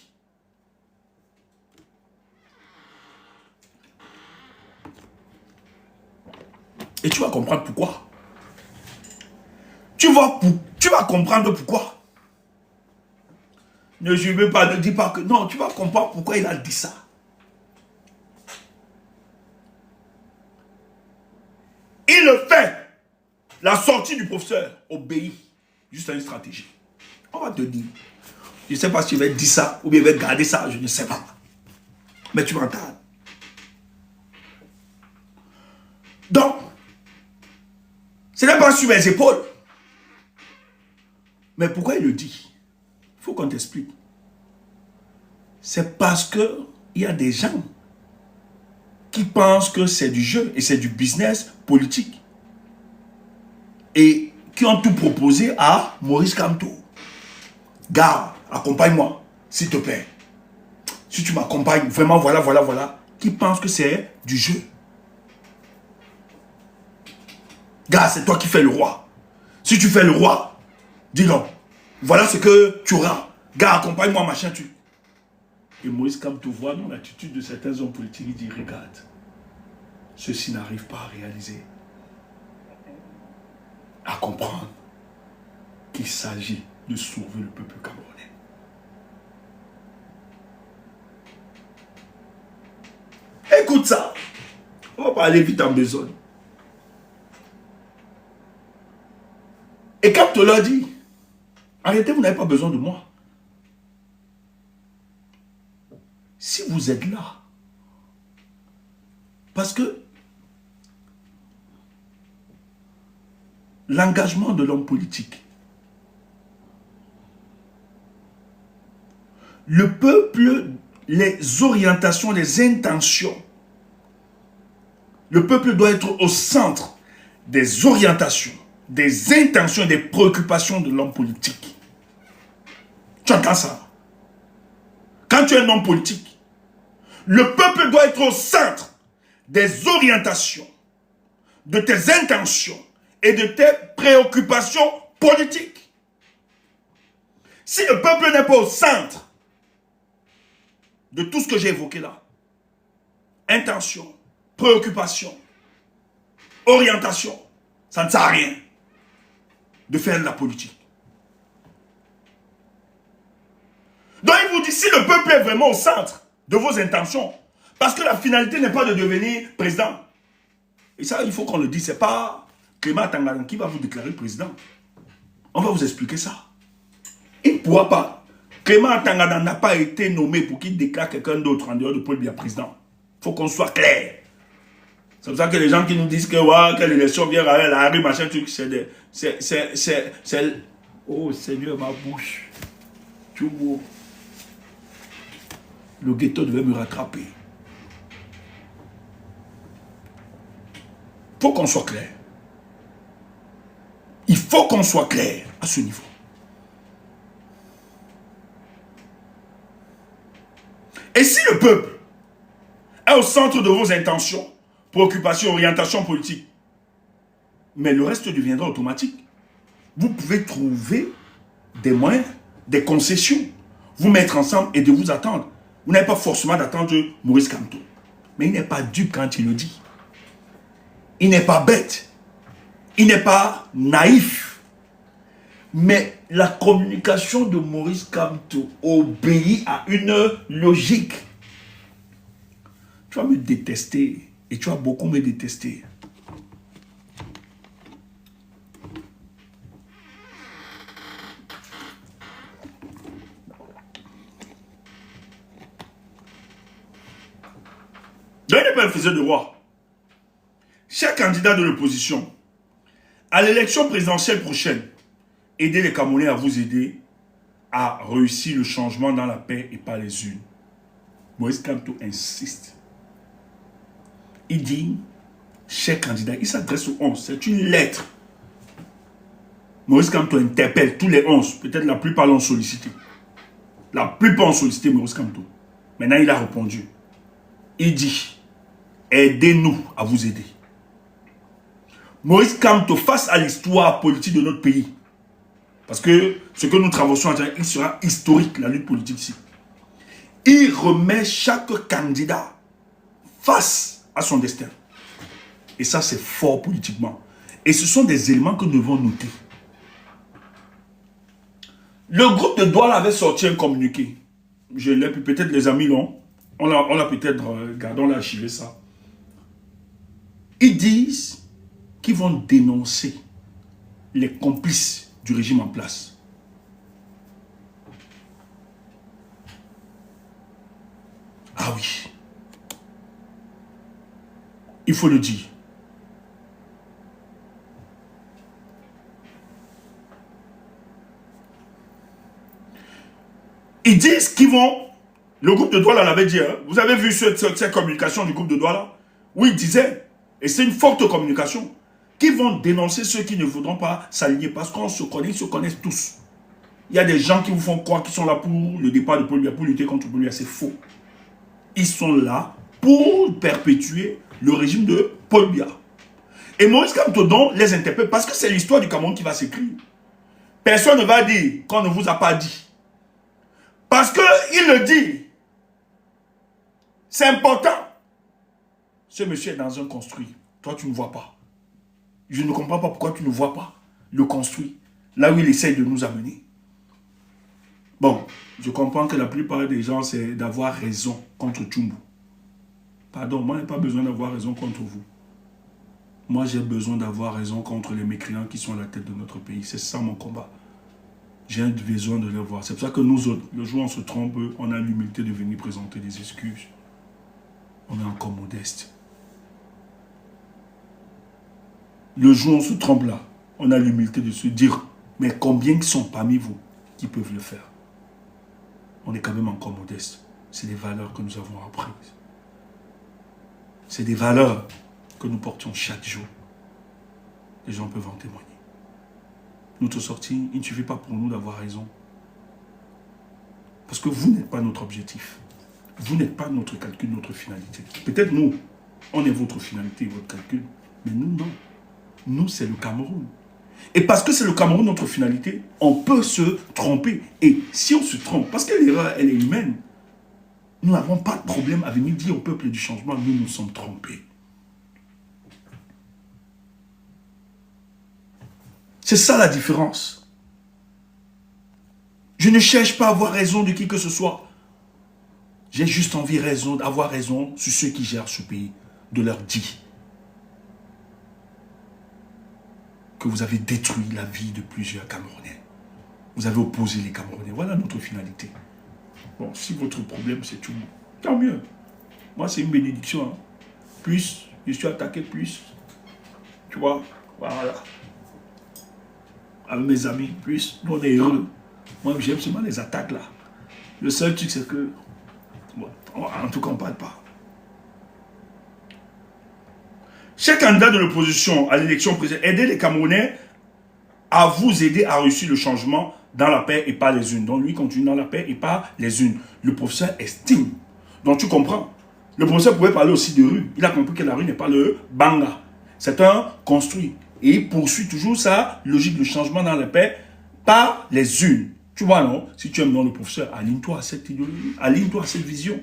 Et tu vas comprendre pourquoi. Tu vas comprendre pourquoi. Ne jure pas, ne dis pas que... Non, tu vas comprendre pourquoi il a dit ça. Il le fait. La sortie du professeur obéit juste à une stratégie. On va te dire. Je ne sais pas si tu vas dire ça ou bien il va garder ça, je ne sais pas. Mais tu m'entends. Donc, ce n'est pas sur mes épaules. Mais pourquoi il le dit? Il faut qu'on t'explique. C'est parce qu'il y a des gens qui pensent que c'est du jeu et c'est du business politique. Et qui ont tout proposé à Maurice Kamto. Gars, accompagne-moi, s'il te plaît. Si tu m'accompagnes, vraiment, voilà. Qui pensent que c'est du jeu. Gars, c'est toi qui fais le roi. Si tu fais le roi, dis non. Voilà ce que tu auras. Gars, accompagne-moi, machin, tu. Et Maurice Kamto voit dans l'attitude de certains hommes politiques, il dit, regarde, ceci n'arrive pas à réaliser, à comprendre qu'il s'agit de sauver le peuple camerounais. Écoute ça. On va pas aller vite en besogne. Et Camto leur dit, en réalité, vous n'avez pas besoin de moi. Si vous êtes là, parce que l'engagement de l'homme politique, le peuple, les orientations, les intentions, le peuple doit être au centre des orientations, des intentions et des préoccupations de l'homme politique. Tu entends ça? Quand tu es un homme politique, le peuple doit être au centre des orientations, de tes intentions et de tes préoccupations politiques. Si le peuple n'est pas au centre de tout ce que j'ai évoqué là, intention, préoccupation, orientation, ça ne sert à rien de faire de la politique. Donc il vous dit, si le peuple est vraiment au centre de vos intentions, parce que la finalité n'est pas de devenir président. Et ça, il faut qu'on le dise, ce n'est pas Clément Tangadan qui va vous déclarer président. On va vous expliquer ça. Il ne pourra pas. Clément Tangadan n'a pas été nommé pour qu'il déclare quelqu'un d'autre en dehors de Paul Biya président. Il faut qu'on soit clair. C'est pour ça que les gens qui nous disent que ouais, quelle élection vient à la rue, machin, truc, c'est... Oh Seigneur, ma bouche. Tu vois. Le ghetto devait me rattraper. Il faut qu'on soit clair. Il faut qu'on soit clair à ce niveau. Et si le peuple est au centre de vos intentions, préoccupations, orientations politiques, mais le reste deviendra automatique. Vous pouvez trouver des moyens, des concessions, vous mettre ensemble et de vous attendre. Vous n'avez pas forcément d'attendre Maurice Kamto. Mais il n'est pas dupe quand il le dit. Il n'est pas bête. Il n'est pas naïf. Mais la communication de Maurice Kamto obéit à une logique. Tu vas me détester et tu vas beaucoup me détester. Donc il n'est pas un faiseur de roi. Chaque candidat de l'opposition, à l'élection présidentielle prochaine, aidez les Camerounais à vous aider à réussir le changement dans la paix et pas les unes. Maurice Kamto insiste. Il dit, cher candidat, il s'adresse aux 11, c'est une lettre. Maurice Kamto interpelle tous les 11, peut-être la plupart l'ont sollicité. La plupart ont sollicité Maurice Kamto. Maintenant, il a répondu. Il dit, aidez-nous à vous aider. Maurice Kamto, face à l'histoire politique de notre pays, parce que ce que nous traversons, il sera historique, la lutte politique ici. Il remet chaque candidat face à son destin. Et ça, c'est fort politiquement. Et ce sont des éléments que nous devons noter. Le groupe de Douala avait sorti un communiqué. Je l'ai, peut-être les amis l'ont. On l'a peut-être, regardons, on l'a archivé ça. Ils disent qu'ils vont dénoncer les complices du régime en place. Ah oui. Il faut le dire. Ils disent qu'ils vont... Le groupe de Douala l'avait dit. Hein, vous avez vu cette communication du groupe de Douala? Oui, il disait, et c'est une forte communication, qu'ils vont dénoncer ceux qui ne voudront pas s'aligner parce qu'on se connaît, ils se connaissent tous. Il y a des gens qui vous font croire qu'ils sont là pour le départ de Paul Biya, pour lutter contre Paul Biya. C'est faux. Ils sont là pour perpétuer le régime de Paul Biya. Et Maurice Kamto donc les interpelle parce que c'est l'histoire du Cameroun qui va s'écrire. Personne ne va dire qu'on ne vous a pas dit. Parce qu'il le dit. C'est important. Ce monsieur est dans un construit. Toi, tu ne vois pas. Je ne comprends pas pourquoi tu ne vois pas le construit. Là où il essaye de nous amener. Bon, je comprends que la plupart des gens, c'est d'avoir raison contre Tchumbu. Pardon, moi, je n'ai pas besoin d'avoir raison contre vous. Moi, j'ai besoin d'avoir raison contre les mécréants qui sont à la tête de notre pays. C'est ça mon combat. J'ai besoin de les voir. C'est pour ça que nous autres, le jour où on se trompe, on a l'humilité de venir présenter des excuses. On est encore modeste. Le jour où on se trompe là, on a l'humilité de se dire, mais combien sont parmi vous qui peuvent le faire? On est quand même encore modeste. C'est des valeurs que nous avons apprises. C'est des valeurs que nous portions chaque jour. Les gens peuvent en témoigner. Notre sortie, il ne suffit pas pour nous d'avoir raison. Parce que vous n'êtes pas notre objectif. Vous n'êtes pas notre calcul, notre finalité. Peut-être nous, on est votre finalité, votre calcul. Mais nous, non. Nous, c'est le Cameroun. Et parce que c'est le Cameroun, notre finalité, on peut se tromper. Et si on se trompe, parce que l'erreur, elle est humaine, nous n'avons pas de problème à venir dire au peuple du changement, nous nous sommes trompés. C'est ça la différence. Je ne cherche pas à avoir raison de qui que ce soit. J'ai juste envie d'avoir raison sur ceux qui gèrent ce pays, de leur dire que vous avez détruit la vie de plusieurs Camerounais. Vous avez opposé les Camerounais. Voilà notre finalité. Bon, si votre problème c'est tout, tant mieux. Moi, c'est une bénédiction. Hein. Plus je suis attaqué, plus, tu vois, voilà. Avec mes amis, plus, nous on est heureux. Moi, j'aime seulement les attaques là. Le seul truc, c'est que, bon, en tout cas, on ne parle pas. Chaque candidat de l'opposition à l'élection présidentielle, aider les Camerounais à vous aider à réussir le changement dans la paix et pas les unes. Donc lui continue dans la paix et pas les unes. Le professeur estime. Donc tu comprends. Le professeur pouvait parler aussi de rue. Il a compris que la rue n'est pas le banga. C'est un construit. Et il poursuit toujours sa logique de changement dans la paix par les unes. Tu vois, non? Si tu aimes dans le professeur, aligne-toi à cette idéologie, aligne-toi à cette vision.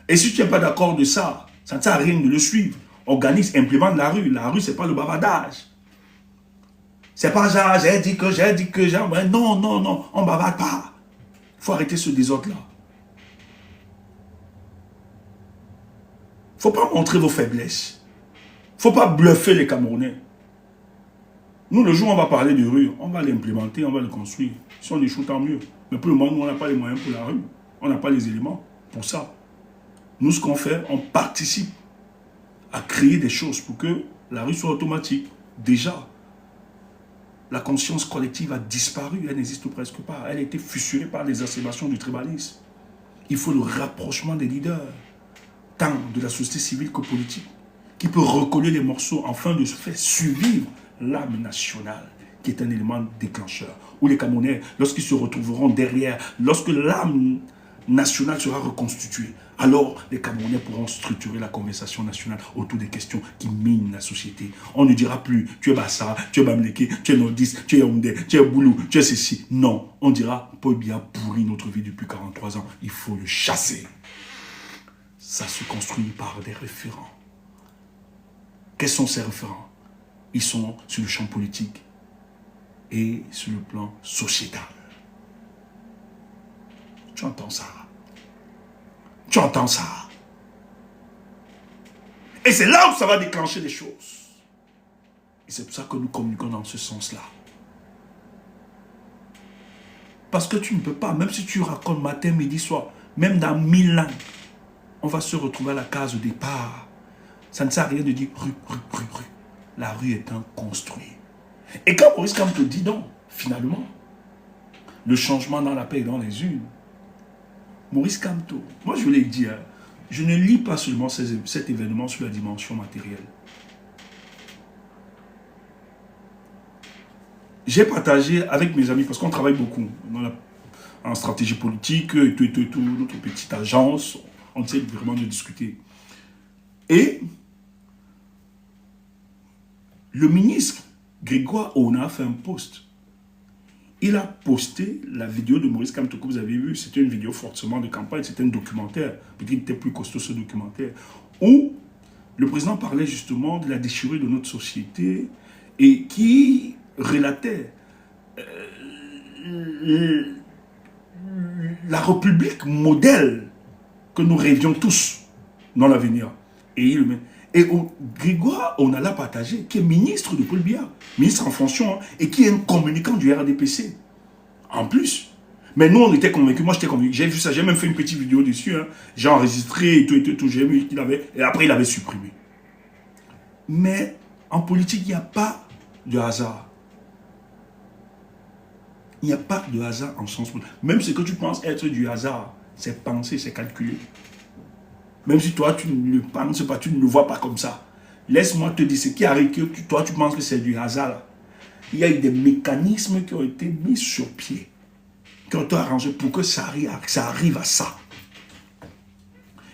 Et si tu n'es pas d'accord de ça, ça ne sert à rien de le suivre. Organise, implémente la rue. La rue, ce n'est pas le bavardage. C'est pas genre, j'ai dit que, genre, non, non, non, on ne bavarde pas. Il faut arrêter ce désordre-là. Il ne faut pas montrer vos faiblesses. Il ne faut pas bluffer les Camerounais. Nous, le jour où on va parler de rue, on va l'implémenter, on va le construire. Si on échoue, tant mieux. Mais pour le moment, nous, on n'a pas les moyens pour la rue. On n'a pas les éléments pour ça. Nous, ce qu'on fait, on participe à créer des choses pour que la rue soit automatique. Déjà, la conscience collective a disparu, elle n'existe presque pas. Elle a été fissurée par les exacerbations du tribalisme. Il faut le rapprochement des leaders, tant de la société civile que politique, qui peut recoller les morceaux afin de se faire survivre l'âme nationale, qui est un élément déclencheur. Où les Camerounais, lorsqu'ils se retrouveront derrière, lorsque l'âme nationale sera reconstituée, alors les Camerounais pourront structurer la conversation nationale autour des questions qui minent la société. On ne dira plus, tu es Bassa, tu es Bamleke, tu es Nordiste, tu es Yaoundé, tu es Boulou, tu es ceci. Non, on dira, Paul Biya pourrit notre vie depuis 43 ans, il faut le chasser. Ça se construit par des référents. Quels sont ces référents? Ils sont sur le champ politique et sur le plan sociétal. Tu entends ça? Tu entends ça? Et c'est là où ça va déclencher les choses. Et c'est pour ça que nous communiquons dans ce sens-là. Parce que tu ne peux pas, même si tu racontes matin, midi, soir, même dans 1000 ans, on va se retrouver à la case au départ. Ça ne sert à rien de dire rue, rue, rue, rue. La rue est un construit. Et quand Maurice Kamto dit non, finalement, le changement dans la paix et dans les unes, Maurice Kamto, moi je l'ai dit, hein, je ne lis pas seulement cet événement sur la dimension matérielle. J'ai partagé avec mes amis, parce qu'on travaille beaucoup en stratégie politique, et tout, notre petite agence, on essaie vraiment de discuter. Et le ministre Grégoire Ona a fait un post. Il a posté la vidéo de Maurice Kamto que vous avez vue. C'était une vidéo forcément de campagne, c'était un documentaire. Peut-être qu'il était plus costaud ce documentaire. Où le président parlait justement de la déchirure de notre société et qui relatait la République modèle que nous rêvions tous. dans l'avenir. Et il le met. Et Grégoire, on a là partagé, qui est ministre de Paul Biya, ministre en fonction, hein, et qui est un communicant du RDPC. En plus. Mais nous, on était convaincus. Moi, j'étais convaincu. J'ai vu ça. J'ai même fait une petite vidéo dessus. Hein. J'ai enregistré et tout. J'ai vu qu'il avait. Et après, il avait supprimé. Mais en politique, il n'y a pas de hasard. Il n'y a pas de hasard en sens. Même ce que tu penses être du hasard, c'est pensé, c'est calculé. Même si toi, tu ne le penses pas, tu ne le vois pas comme ça. Laisse-moi te dire ce qui arrive, que toi, tu penses que c'est du hasard. Là. Il y a eu des mécanismes qui ont été mis sur pied, qui ont été arrangés pour que ça arrive à ça.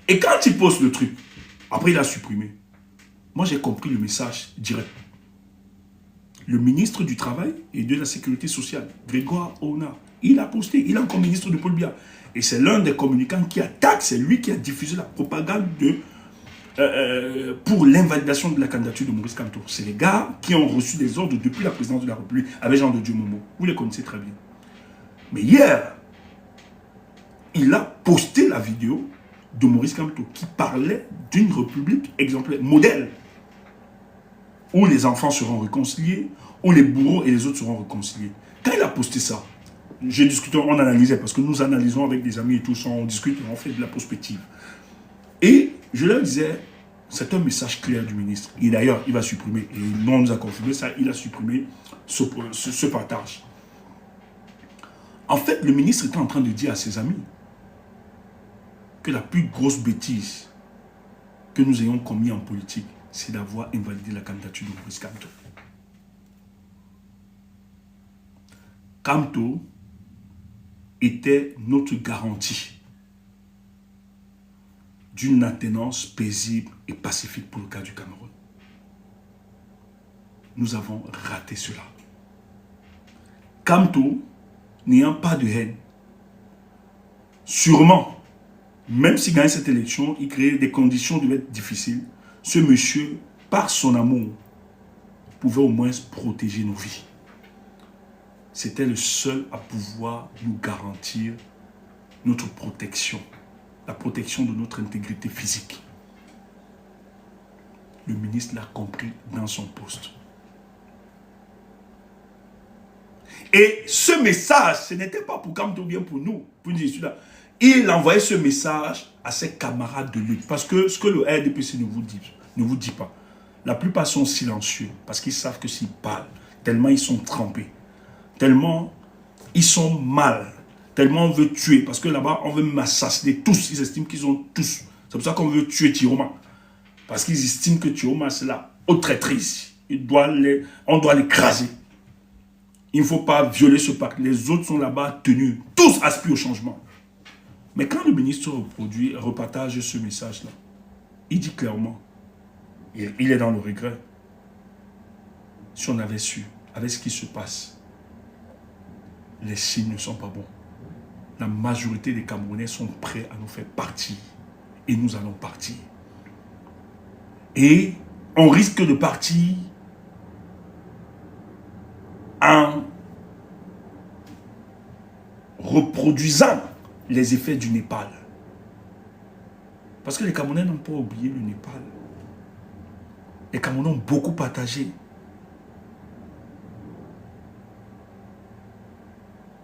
Et quand il pose le truc, après il a supprimé. Moi, j'ai compris le message direct. Le ministre du Travail et de la Sécurité sociale, Grégoire Ona, il a posté, il est encore ministre de Paul Biya. Et c'est l'un des communicants qui attaque, c'est lui qui a diffusé la propagande pour l'invalidation de la candidature de Maurice Kamto. C'est les gars qui ont reçu des ordres depuis la présidence de la République avec Jean de Dieu Momo. Vous les connaissez très bien. Mais hier, il a posté la vidéo de Maurice Kamto qui parlait d'une république exemplaire, modèle, où les enfants seront réconciliés, où les bourreaux et les autres seront réconciliés. Quand il a posté ça, j'ai discuté, on analysait, parce que nous analysons avec des amis et tout, on discute, on fait de la prospective. Et je leur disais, c'est un message clair du ministre. Et d'ailleurs, il va supprimer, et on nous a confirmé ça, il a supprimé ce partage. En fait, le ministre était en train de dire à ses amis que la plus grosse bêtise que nous ayons commis en politique, c'est d'avoir invalidé la candidature de Maurice Kamto. Kamto était notre garantie d'une maintenance paisible et pacifique pour le cas du Cameroun. Nous avons raté cela. Kamto, n'ayant pas de haine, sûrement, même s'il gagne cette élection, il crée des conditions de être difficiles, ce monsieur, par son amour, pouvait au moins protéger nos vies. C'était le seul à pouvoir nous garantir notre protection, la protection de notre intégrité physique. Le ministre l'a compris dans son poste. Et ce message, ce n'était pas pour Kamto, bien pour nous, pour nous là. Il envoyait ce message à ses camarades de lutte. Parce que ce que le RDPC ne vous dit pas, la plupart sont silencieux, parce qu'ils savent que s'ils parlent, tellement ils sont trempés, tellement ils sont mal, tellement on veut tuer, parce que là-bas, on veut m'assassiner tous, ils estiment qu'ils ont tous. C'est pour ça qu'on veut tuer Tiroma. Parce qu'ils estiment que Tiroma, c'est la haute traîtrise. On doit l'écraser. Il ne faut pas violer ce pacte. Les autres sont là-bas tenus. Tous aspirent au changement. Mais quand le ministre repartage ce message-là, il dit clairement, il est dans le regret. Si on avait su, avec ce qui se passe, les signes ne sont pas bons. La majorité des Camerounais sont prêts à nous faire partir. Et nous allons partir. Et on risque de partir en reproduisant les effets du Népal. Parce que les Camerounais n'ont pas oublié le Népal. Les Camerounais ont beaucoup partagé.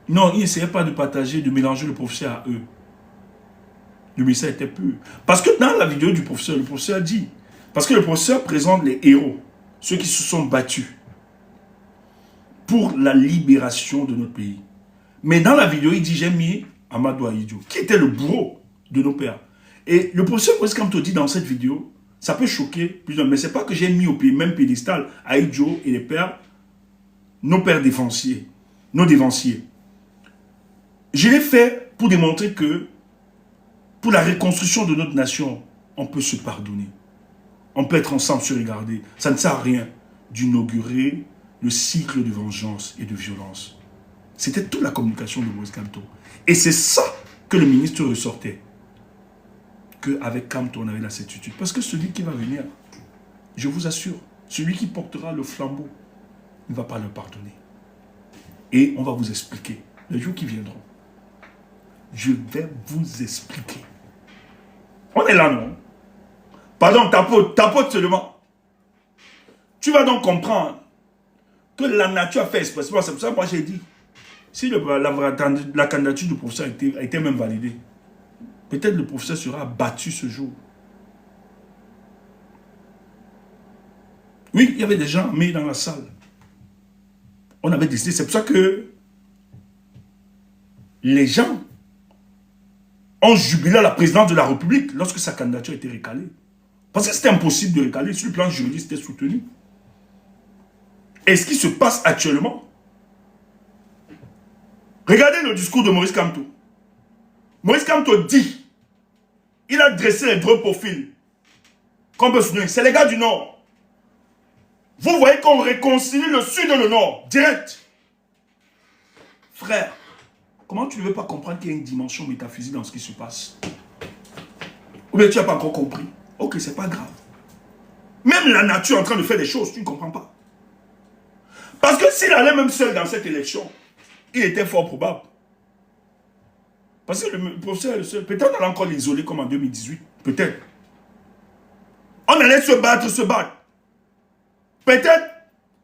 Non, ils n'essayaient pas de partager, de mélanger le professeur à eux. Le message était pur. Parce que dans la vidéo du professeur, le professeur dit, parce que le professeur présente les héros, ceux qui se sont battus pour la libération de notre pays. Mais dans la vidéo, il dit, j'ai mis Amadou Ahidjo, qui était le bourreau de nos pères. Et le professeur Maurice Kamto dit dans cette vidéo, ça peut choquer plusieurs, mais ce n'est pas que j'ai mis au même pédestal Ahidjo et les pères, nos pères défensiers, nos dévanciers. Je l'ai fait pour démontrer que pour la reconstruction de notre nation, on peut se pardonner. On peut être ensemble se regarder. Ça ne sert à rien d'inaugurer le cycle de vengeance et de violence. C'était toute la communication de Maurice Kamto. Et c'est ça que le ministre ressortait. Qu'avec Kamto, on avait la certitude. Parce que celui qui va venir, je vous assure, celui qui portera le flambeau, il ne va pas le pardonner. Et on va vous expliquer, les jours qui viendront, je vais vous expliquer. On est là, non? Pardon, tapote seulement. Tu vas donc comprendre que la nature a fait expressément. C'est pour ça que moi j'ai dit, si la candidature du professeur a été même validée, peut-être le professeur sera battu ce jour. Oui, il y avait des gens mis dans la salle. On avait décidé, c'est pour ça que les gens ont jubilé à la présidence de la République lorsque sa candidature a été recalée. Parce que c'était impossible de recaler, sur le plan juridique, c'était soutenu. Et ce qui se passe actuellement, regardez le discours de Maurice Kamto. Maurice Kamto dit, il a dressé les deux profils qu'on peut soutenir. C'est les gars du Nord. Vous voyez qu'on réconcilie le Sud et le Nord, direct. Frère, comment tu ne veux pas comprendre qu'il y a une dimension métaphysique dans ce qui se passe? Ou bien tu n'as pas encore compris? Ok, c'est pas grave. Même la nature est en train de faire des choses, tu ne comprends pas. Parce que s'il allait même seul dans cette élection, il était fort probable. Parce que le professeur est le seul. Peut-être on allait encore l'isoler comme en 2018. Peut-être. On allait se battre. Peut-être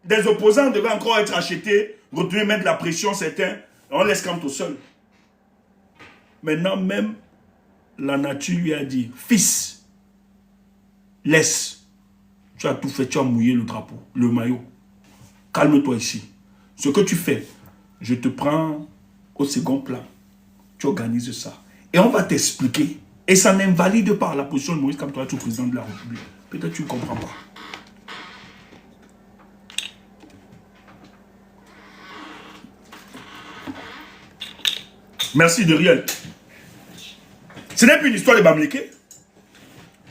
des opposants devaient encore être achetés, retourner mettre la pression, certains. On laisse Kamto seul. Maintenant, même la nature lui a dit, fils, laisse. Tu as tout fait, tu as mouillé le drapeau, le maillot. Calme-toi ici. Ce que tu fais, je te prends au second plan. Tu organises ça. Et on va t'expliquer. Et ça n'invalide pas la position de Maurice Kamto être président de la République. Peut-être que tu ne comprends pas. Merci de rien. Ce n'est plus une histoire de Bamileke.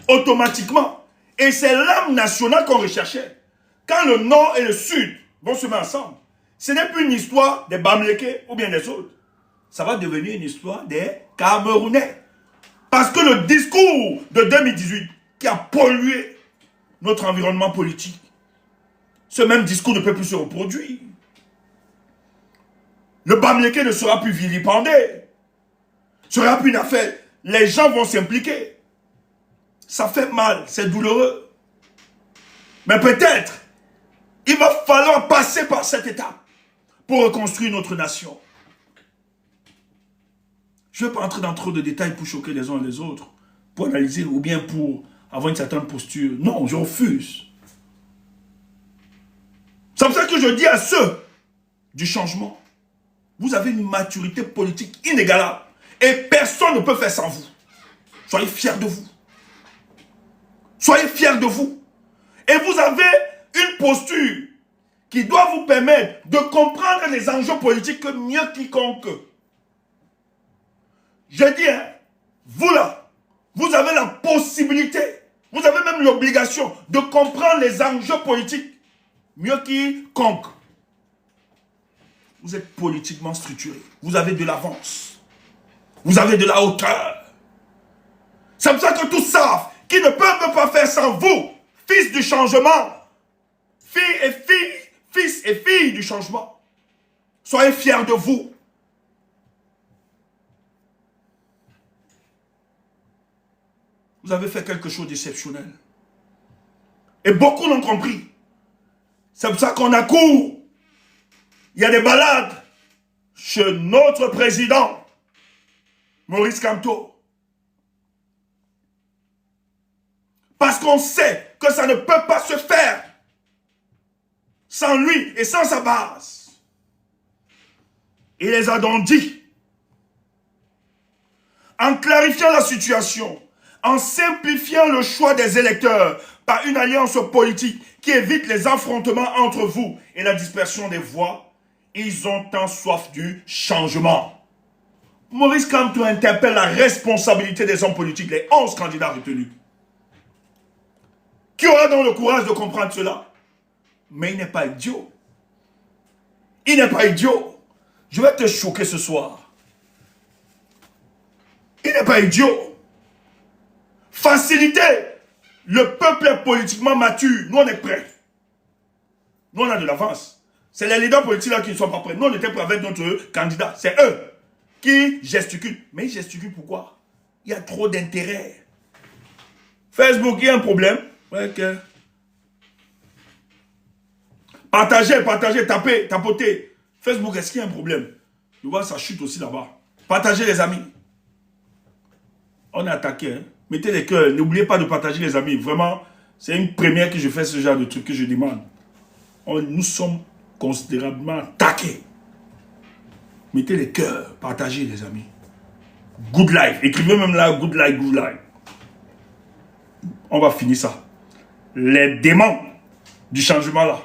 Automatiquement. Et c'est l'âme nationale qu'on recherchait. Quand le Nord et le Sud vont se mettre ensemble, ce n'est plus une histoire des Bamileke ou bien des autres. Ça va devenir une histoire des Camerounais. Parce que le discours de 2018 qui a pollué notre environnement politique, ce même discours ne peut plus se reproduire. Le Bamileke ne sera plus vilipendé. Ce ne sera plus une affaire. Les gens vont s'impliquer. Ça fait mal, c'est douloureux. Mais peut-être, il va falloir passer par cette étape pour reconstruire notre nation. Je ne vais pas entrer dans trop de détails pour choquer les uns et les autres, pour analyser ou bien pour avoir une certaine posture. Non, je refuse. C'est pour ça que je dis à ceux du changement, vous avez une maturité politique inégalable et personne ne peut faire sans vous. Soyez fiers de vous. Soyez fiers de vous. Et vous avez une posture qui doit vous permettre de comprendre les enjeux politiques mieux quiconque. Je dis, hein, vous là, vous avez la possibilité, vous avez même l'obligation de comprendre les enjeux politiques mieux quiconque. Vous êtes politiquement structuré. Vous avez de l'avance. Vous avez de la hauteur. C'est pour ça que tous savent qu'ils ne peuvent pas faire sans vous, fils du changement. Fils et filles du changement. Soyez fiers de vous. Vous avez fait quelque chose d'exceptionnel. Et beaucoup l'ont compris. C'est pour ça qu'on accourt. Il y a des balades chez notre président, Maurice Kamto. Parce qu'on sait que ça ne peut pas se faire sans lui et sans sa base. Il les a donc dit, en clarifiant la situation, en simplifiant le choix des électeurs par une alliance politique qui évite les affrontements entre vous et la dispersion des voix, ils ont tant soif du changement. Maurice Kamto interpelle la responsabilité des hommes politiques, les 11 candidats retenus. Qui aura donc le courage de comprendre cela? Mais il n'est pas idiot. Il n'est pas idiot. Je vais te choquer ce soir. Il n'est pas idiot. Faciliter. Le peuple est politiquement mature. Nous, on est prêts. Nous, on a de l'avance. C'est les leaders politiques là qui ne sont pas prêts. Nous, on était prêts avec notre candidat. C'est eux qui gesticulent. Mais ils gesticulent pourquoi? Il y a trop d'intérêt. Facebook, il y a un problème. Ouais, que... Partagez, tapez, tapotez. Facebook, est-ce qu'il y a un problème? Je vois, ça chute aussi là-bas. Partagez les amis. On est attaqué. Hein? Mettez les cœurs. N'oubliez pas de partager les amis. Vraiment, c'est une première que je fais ce genre de truc que je demande. Nous sommes considérablement attaqués. Mettez les cœurs. Partagez les amis. Good life. Écrivez même là, good life, good life. On va finir ça. Les démons du changement là.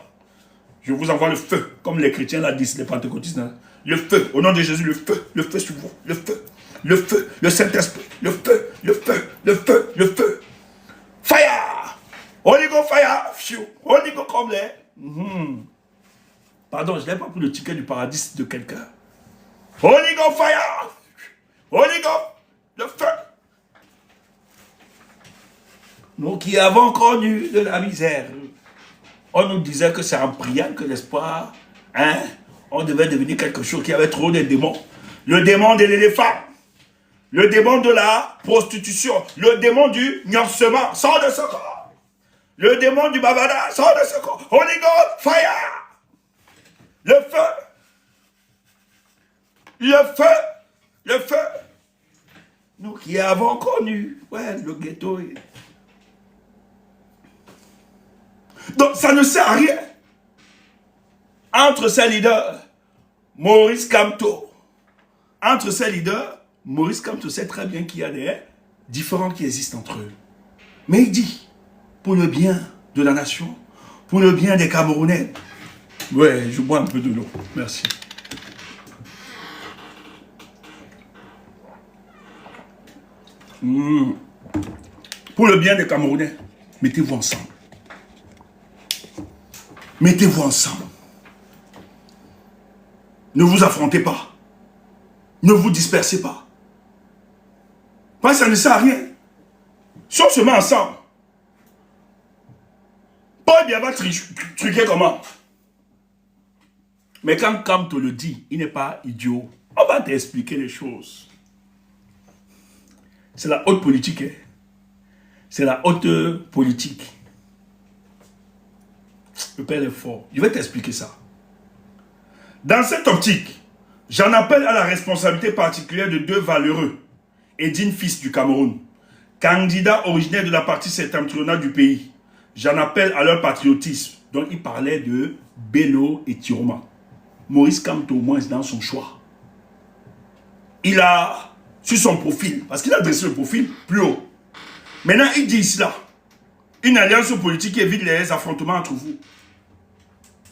Je vous envoie le feu, comme les chrétiens là disent, les pentecôtistes. Hein. Le feu, au nom de Jésus, le feu sur vous, le feu, le Saint-Esprit, le feu. Fire! Holy go fire! Holy go comme les... Pardon, je n'ai pas pris le ticket du paradis de quelqu'un. Holy go fire! Holy go, le feu! Nous qui avons connu de la misère, on nous disait que c'est en priant que l'espoir, hein, on devait devenir quelque chose qui avait trop de démons. Le démon de l'éléphant, le démon de la prostitution, le démon du gnorsement, sort de ce corps. Le démon du bavardage, sort de ce corps. Holy God, fire! Le feu! Le feu! Nous qui avons connu, ouais, le ghetto. Donc, ça ne sert à rien. Entre ces leaders, Maurice Kamto, sait très bien qu'il y a des différends qui existent entre eux. Mais il dit, pour le bien de la nation, pour le bien des Camerounais. Ouais, je bois un peu de l'eau. Merci. Pour le bien des Camerounais, mettez-vous ensemble. Mettez-vous ensemble. Ne vous affrontez pas. Ne vous dispersez pas. Parce que ça ne sert à rien. Si on se met ensemble, Paul Biya va truquer comment? Mais quand Kamto le dit, il n'est pas idiot. On va t'expliquer les choses. C'est la haute politique. Hein? C'est la haute politique. Le père est fort. Je vais t'expliquer ça. Dans cette optique, j'en appelle à la responsabilité particulière de deux valeureux et dignes fils du Cameroun, candidats originaires de la partie septentrionale du pays. J'en appelle à leur patriotisme, dont il parlait de Bello et Tiroma. Maurice Kamto, au moins, dans son choix. Il a, sur son profil, parce qu'il a dressé le profil plus haut. Maintenant, il dit cela. Une alliance politique qui évite les affrontements entre vous.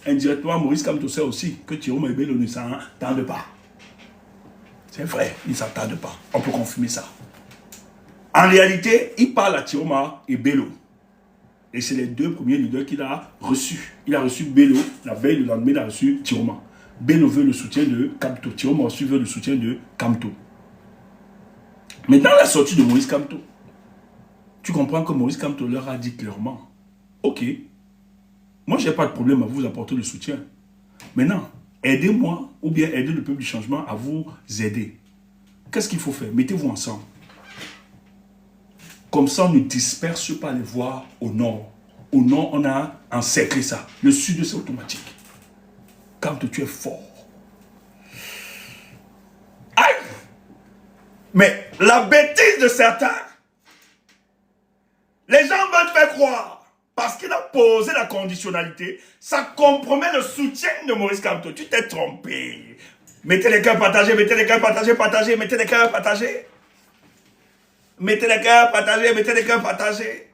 Indirectement, Maurice Kamto sait aussi que Tiroma et Bello ne s'entendent pas. C'est vrai, ils ne s'entendent pas. On peut confirmer ça. En réalité, il parle à Tiroma et Bello. Et c'est les deux premiers leaders qu'il a reçus. Il a reçu Bello, la veille, le lendemain, il a reçu Tiroma. Bello veut le soutien de Kamto. Tiroma aussi veut le soutien de Kamto. Maintenant, la sortie de Maurice Kamto, tu comprends que Maurice Kamto leur a dit clairement, ok, moi je n'ai pas de problème à vous apporter le soutien. Maintenant, aidez-moi ou bien aidez le peuple du changement à vous aider. Qu'est-ce qu'il faut faire? Mettez-vous ensemble. Comme ça, on ne disperse pas les voix au nord. Au nord, on a encerclé ça. Le sud, c'est automatique. Kamto, tu es fort. Aïe! Mais la bêtise de certains, les gens veulent faire croire, parce qu'il a posé la conditionnalité, ça compromet le soutien de Maurice Kamto. Tu t'es trompé. Mettez les cœurs partagés, mettez les cœurs partagés, partagés, mettez les cœurs partagés. Mettez les cœurs partagés, mettez les cœurs partagés.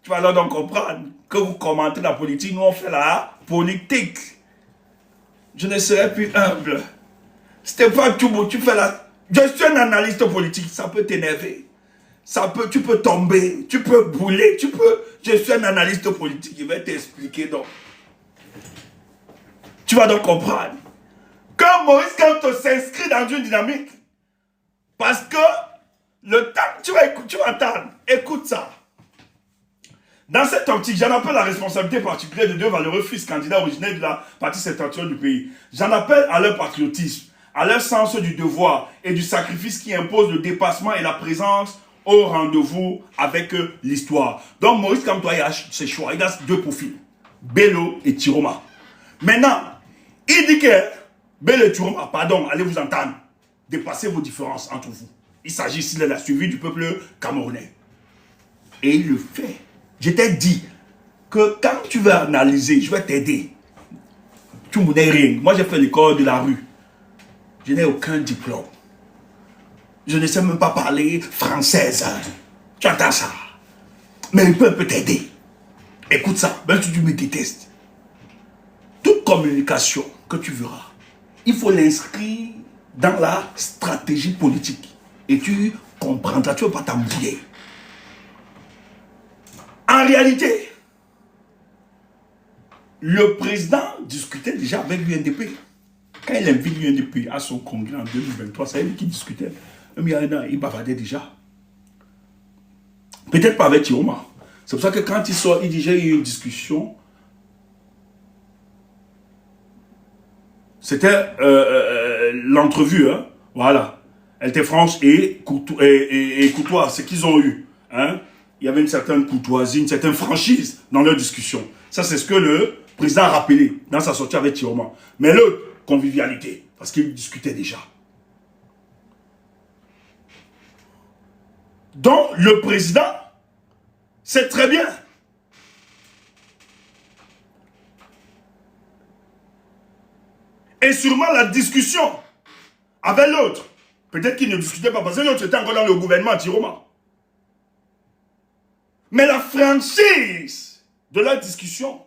Tu vas alors donc comprendre que vous commentez la politique, nous on fait la politique. Je ne serai plus humble. Stéphane Toubo, tu fais la... Je suis un analyste politique, ça peut t'énerver. Tu peux tomber, tu peux bouler, Je suis un analyste politique, je vais t'expliquer donc. Tu vas donc comprendre. Quand Maurice Kamto s'inscrit dans une dynamique, parce que le temps, tu vas entendre, écoute ça. Dans cette optique, j'en appelle à la responsabilité particulière de deux valeureux fils candidats originaires de la partie septentrionale du pays. J'en appelle à leur patriotisme, à leur sens du devoir et du sacrifice qui impose le dépassement et la présence au rendez-vous avec l'histoire. Donc Maurice Kamto, il a ses choix. Il a deux profils. Bello et Tiroma. Maintenant, il dit que Bello et Tiroma, pardon, allez vous entendre. Dépassez vos différences entre vous. Il s'agit ici de la survie du peuple camerounais. Et il le fait. Je t'ai dit que quand tu vas analyser, je vais t'aider. Tu me dis rien. Moi, j'ai fait l'école de la rue. Je n'ai aucun diplôme. Je ne sais même pas parler française. Tu entends ça? Mais le peuple peut t'aider. Écoute ça, même si tu me détestes. Toute communication que tu verras, il faut l'inscrire dans la stratégie politique. Et tu comprendras, tu ne veux pas t'embrouiller. En réalité, le président discutait déjà avec l'UNDP. Quand il invite l'UNDP à son congrès en 2023, c'est lui qui discutait. Il bavardait déjà. Peut-être pas avec Tiroma. C'est pour ça que quand il sort, il dit j'ai eu une discussion. C'était l'entrevue, hein? Voilà. Elle était franche et courtoise, c'est qu'ils ont eu. Hein? Il y avait une certaine courtoisie, une certaine franchise dans leur discussion. Ça, c'est ce que le président a rappelé dans sa sortie avec Tiroma. Mais l'autre, convivialité, parce qu'ils discutaient déjà. Donc, le président, c'est très bien. Et sûrement la discussion avec l'autre. Peut-être qu'il ne discutait pas parce que l'autre était encore dans le gouvernement, Tiroma. Mais la franchise de la discussion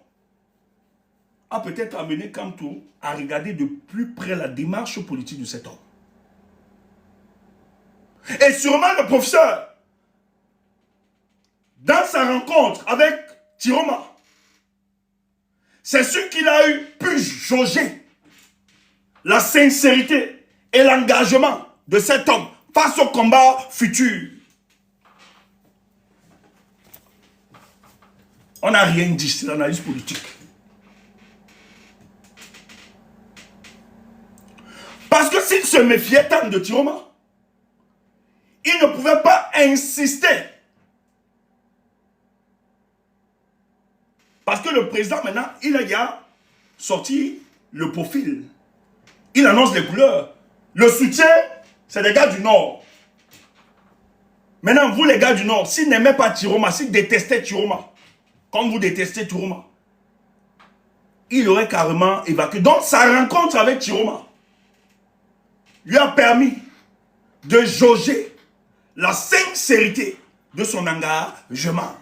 a peut-être amené Kamto à regarder de plus près la démarche politique de cet homme. Et sûrement le professeur, dans sa rencontre avec Tiroma, c'est ce qu'il a pu jauger la sincérité et l'engagement de cet homme face au combat futur. On n'a rien dit, c'est l'analyse politique. Parce que s'il se méfiait tant de Tiroma, il ne pouvait pas insister. Parce que le président, maintenant, il a sorti le profil. Il annonce les couleurs. Le soutien, c'est les gars du Nord. Maintenant, vous les gars du Nord, s'ils n'aimaient pas Tiroma, s'ils détestaient Tiroma, comme vous détestez Tiroma, il aurait carrément évacué. Donc, sa rencontre avec Tiroma lui a permis de jauger la sincérité de son engagement.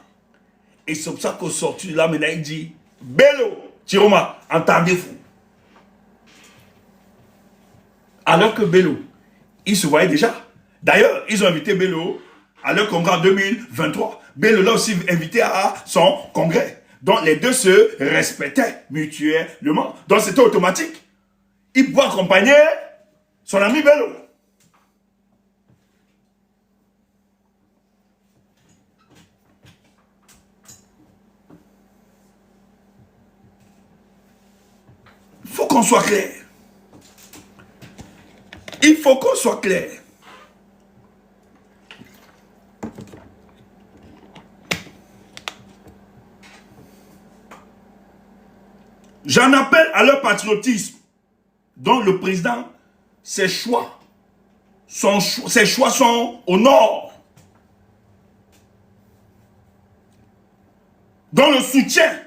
Et c'est pour ça qu'au sorti de là, maintenant, il dit Bello, Tiroma, entendez-vous. Alors que Bello, il se voyait déjà. D'ailleurs, ils ont invité Bello à leur congrès en 2023. Bello l'a aussi invité à son congrès. Donc les deux se respectaient mutuellement. Donc c'était automatique. Il pouvait accompagner son ami Bello. Il faut qu'on soit clair. Il faut qu'on soit clair. J'en appelle à leur patriotisme, dont le président, ses choix sont au nord. Dans le soutien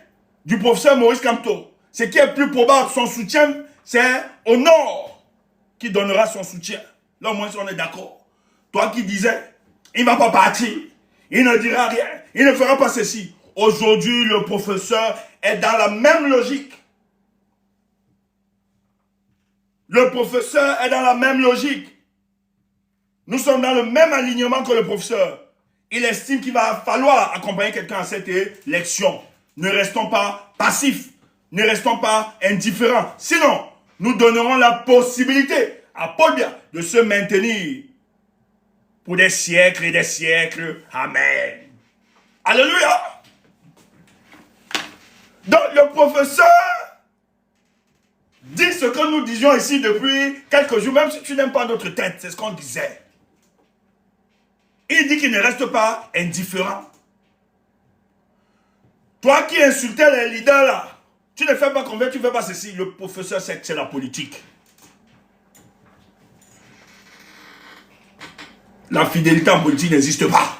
du professeur Maurice Kamto, ce qui est plus probable, son soutien, c'est au nord qui donnera son soutien. Là, au moins, on est d'accord. Toi qui disais, il ne va pas partir, il ne dira rien, il ne fera pas ceci. Aujourd'hui, le professeur est dans la même logique. Le professeur est dans la même logique. Nous sommes dans le même alignement que le professeur. Il estime qu'il va falloir accompagner quelqu'un à cette élection. Ne restons pas passifs. Ne restons pas indifférents. Sinon, nous donnerons la possibilité à Paul Biya de se maintenir pour des siècles et des siècles. Amen. Alléluia. Donc, le professeur dit ce que nous disions ici depuis quelques jours, même si tu n'aimes pas notre tête, c'est ce qu'on disait. Il dit qu'il ne reste pas indifférent. Toi qui insultais les leaders là, tu ne fais pas combien, tu ne fais pas ceci. Le professeur sait que c'est la politique. La fidélité en politique n'existe pas.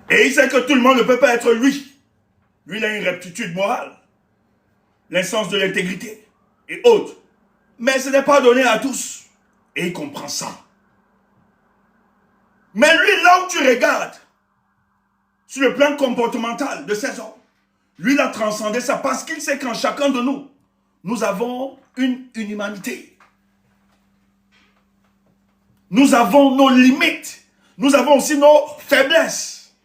Et il sait que tout le monde ne peut pas être lui. Lui, il a une rectitude morale, l'essence de l'intégrité et autres. Mais ce n'est pas donné à tous. Et il comprend ça. Mais lui, là où tu regardes, sur le plan comportemental de ces hommes, lui, il a transcendé ça parce qu'il sait qu'en chacun de nous, nous avons une humanité. Nous avons nos limites. Nous avons aussi nos faiblesses.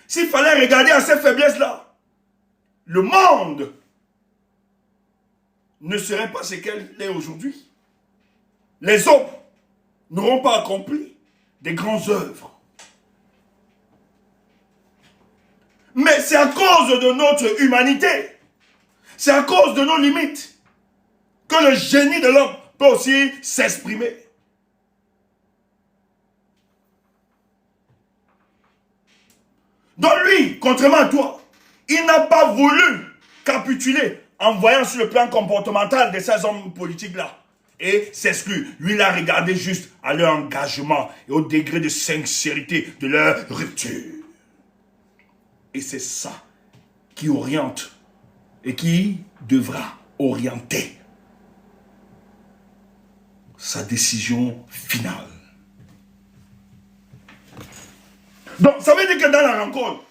S'il fallait regarder à ces faiblesses-là, le monde ne serait pas ce qu'elle est aujourd'hui. Les hommes n'auront pas accompli des grandes œuvres. Mais c'est à cause de notre humanité, c'est à cause de nos limites que le génie de l'homme peut aussi s'exprimer. Donc lui, contrairement à toi, il n'a pas voulu capituler en voyant sur le plan comportemental de ces hommes politiques-là et s'exclure. Lui, il a regardé juste à leur engagement et au degré de sincérité de leur rupture. Et c'est ça qui oriente et qui devra orienter sa décision finale. Donc, ça veut dire que dans la rencontre,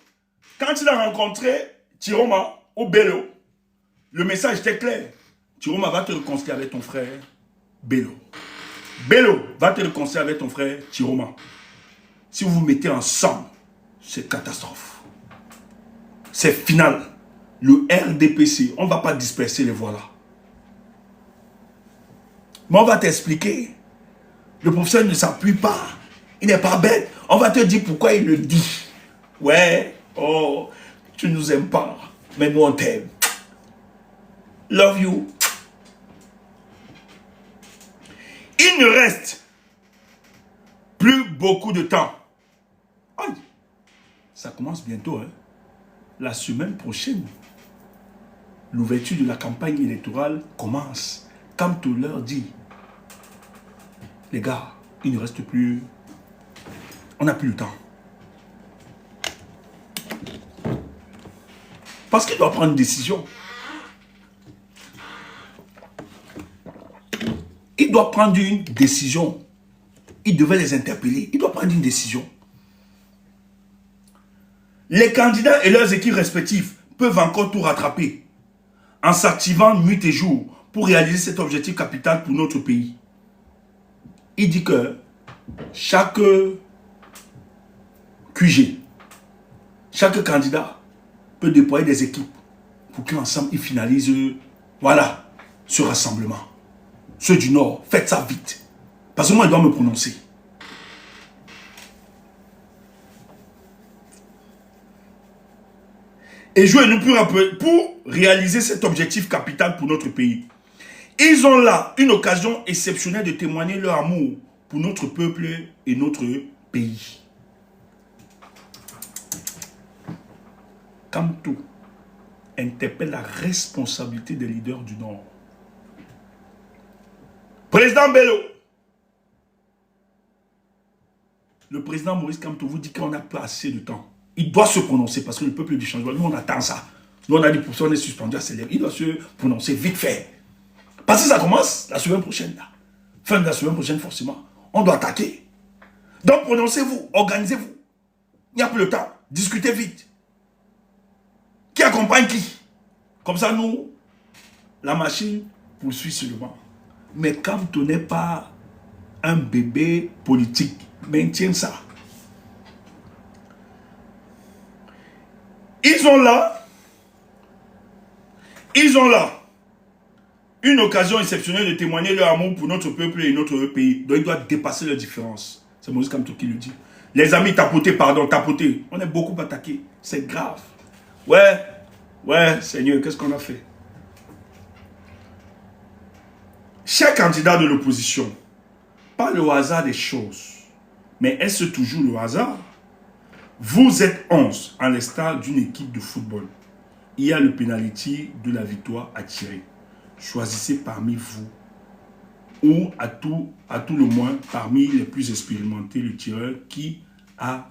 quand il a rencontré Chiroma au Bello, le message était clair. Chiroma va te réconcilier avec ton frère Bello. Bello va te réconcilier avec ton frère Chiroma. Si vous vous mettez ensemble, c'est catastrophe. C'est final. Le RDPC, on ne va pas disperser les voix là. Mais on va t'expliquer. Le professeur ne s'appuie pas. Il n'est pas bête. On va te dire pourquoi il le dit. Ouais, oh, tu ne nous aimes pas. Mais nous on t'aime. Love you. Il ne reste plus beaucoup de temps. Aïe, ça commence bientôt, hein. La semaine prochaine, l'ouverture de la campagne électorale commence. Comme tout leur dit, les gars, il ne reste plus, on n'a plus le temps. Parce qu'il doit prendre une décision. Il doit prendre une décision. Il devait les interpeller. Il doit prendre une décision. Les candidats et leurs équipes respectives peuvent encore tout rattraper en s'activant nuit et jour pour réaliser cet objectif capital pour notre pays. Il dit que chaque QG, chaque candidat peut déployer des équipes pour qu'ensemble ils finalisent, voilà, ce rassemblement. Ceux du Nord, faites ça vite. Parce que moi, je dois me prononcer. Et jouez-nous pour réaliser cet objectif capital pour notre pays. Ils ont là une occasion exceptionnelle de témoigner leur amour pour notre peuple et notre pays. Kamto interpelle la responsabilité des leaders du Nord. Président Bello, le président Maurice Kamto vous dit qu'on n'a pas assez de temps. Il doit se prononcer parce que le peuple du changement, nous on attend ça. Nous on a dit pour ça on est suspendu à célébrer. Il doit se prononcer vite fait. Parce que ça commence la semaine prochaine là. Fin de la semaine prochaine forcément. On doit attaquer. Donc prononcez-vous, organisez-vous. Il n'y a plus le temps. Discutez vite. Qui accompagne qui? Comme ça nous, la machine poursuit seulement. Mais comme tu n'es pas un bébé politique, maintiens ça. Ils ont là une occasion exceptionnelle de témoigner leur amour pour notre peuple et notre pays. Donc ils doivent dépasser leurs différences. C'est Moïse Kamto qui le dit. Les amis, tapotez, pardon, tapotez. On est beaucoup attaqués. C'est grave. Ouais, Seigneur, qu'est-ce qu'on a fait? Chers candidats de l'opposition, pas le hasard des choses, mais est-ce toujours le hasard? Vous êtes 11 à l'instar d'une équipe de football. Il y a le penalty de la victoire à tirer. Choisissez parmi vous, ou à tout le moins parmi les plus expérimentés, le tireur qui a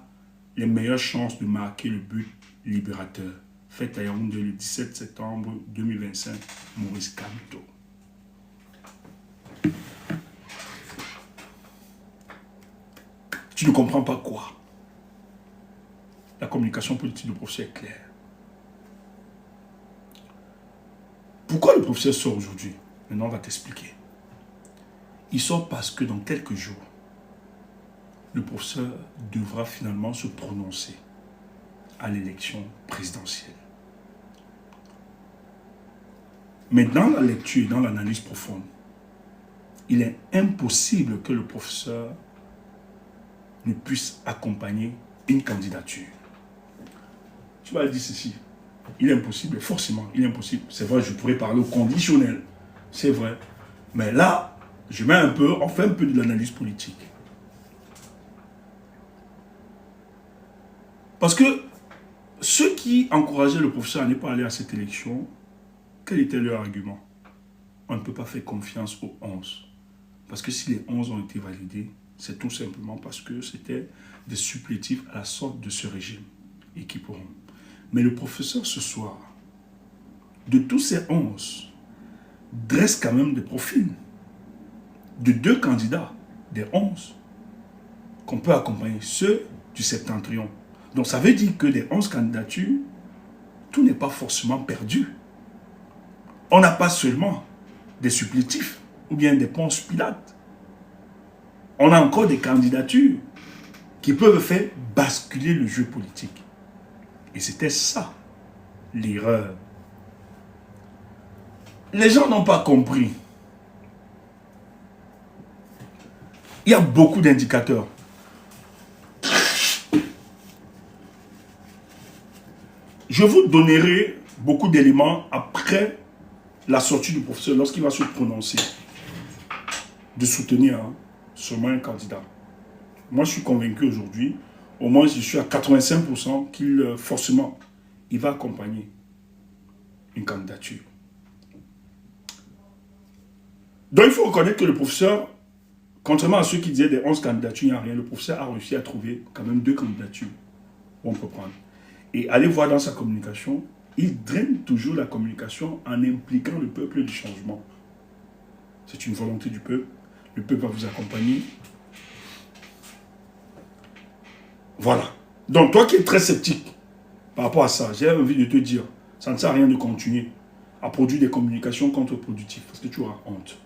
les meilleures chances de marquer le but libérateur. Faites à Yaoundé le 17 septembre 2025, Maurice Kamto. Tu ne comprends pas quoi? La communication politique du professeur est claire. Pourquoi le professeur sort aujourd'hui? Maintenant, on va t'expliquer. Il sort parce que dans quelques jours, le professeur devra finalement se prononcer à l'élection présidentielle. Mais dans la lecture et dans l'analyse profonde, il est impossible que le professeur ne puisse accompagner une candidature. Tu vas dire ceci, il est impossible, forcément, il est impossible. C'est vrai, je pourrais parler au conditionnel, c'est vrai. Mais là, je mets on fait un peu de l'analyse politique. Parce que ceux qui encourageaient le professeur à ne pas aller à cette élection, quel était leur argument? On ne peut pas faire confiance aux 11. Parce que si les 11 ont été validés, c'est tout simplement parce que c'était des supplétifs à la sorte de ce régime et qui pourront. Mais le professeur ce soir, de tous ces 11, dresse quand même des profils de 2 candidats, des 11, qu'on peut accompagner, ceux du septentrion. Donc ça veut dire que des 11 candidatures, tout n'est pas forcément perdu. On n'a pas seulement des supplétifs ou bien des Ponce Pilate. On a encore des candidatures qui peuvent faire basculer le jeu politique. Et c'était ça, l'erreur. Les gens n'ont pas compris. Il y a beaucoup d'indicateurs. Je vous donnerai beaucoup d'éléments après la sortie du professeur, lorsqu'il va se prononcer, de soutenir seulement un candidat. Moi, je suis convaincu aujourd'hui, au moins je suis à 85% qu'il, forcément, il va accompagner une candidature. Donc, il faut reconnaître que le professeur, contrairement à ceux qui disaient des 11 candidatures, il n'y a rien, le professeur a réussi à trouver quand même 2 candidatures où on peut prendre. Et allez voir dans sa communication, il draine toujours la communication en impliquant le peuple du changement. C'est une volonté du peuple. Le peuple va vous accompagner. Voilà. Donc, toi qui es très sceptique par rapport à ça, j'ai envie de te dire, ça ne sert à rien de continuer à produire des communications contre-productives parce que tu auras honte.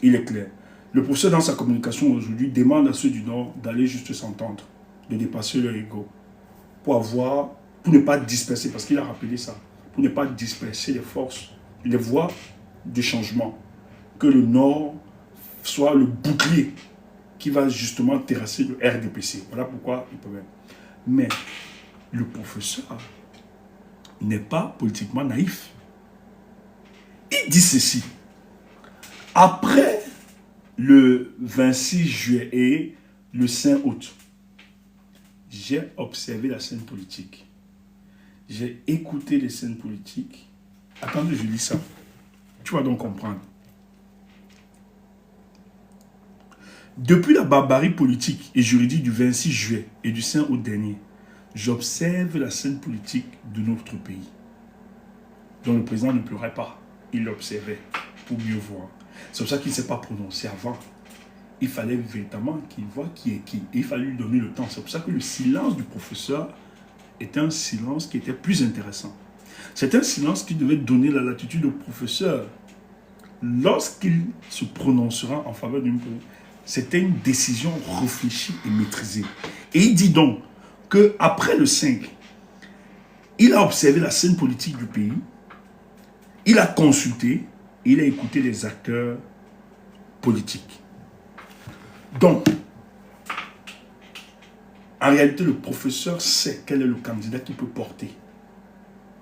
Il est clair. Le professeur, dans sa communication aujourd'hui, demande à ceux du Nord d'aller juste s'entendre, de dépasser leur ego, pour ne pas disperser, parce qu'il a rappelé ça, pour ne pas disperser les forces, les voies de changement. Que le Nord soit le bouclier qui va justement terrasser le RDPC. Voilà pourquoi il peut même. Mais le professeur n'est pas politiquement naïf. Il dit ceci. Après le 26 juillet et le 5 août, j'ai observé la scène politique. J'ai écouté les scènes politiques. Attendez, je lis ça. Tu vas donc comprendre. Depuis la barbarie politique et juridique du 26 juillet et du 5 août dernier, j'observe la scène politique de notre pays. Donc le président ne pleurait pas. Il l'observait pour mieux voir. C'est pour ça qu'il ne s'est pas prononcé avant. Il fallait véritablement qu'il voit qui est qui. Et il fallait lui donner le temps. C'est pour ça que le silence du professeur était un silence qui était plus intéressant. C'est un silence qui devait donner la latitude au professeur. Lorsqu'il se prononcera en faveur d'une politique, c'était une décision réfléchie et maîtrisée. Et il dit donc qu'après le 5, il a observé la scène politique du pays, il a consulté, il a écouté les acteurs politiques. Donc, en réalité, le professeur sait quel est le candidat qui peut porter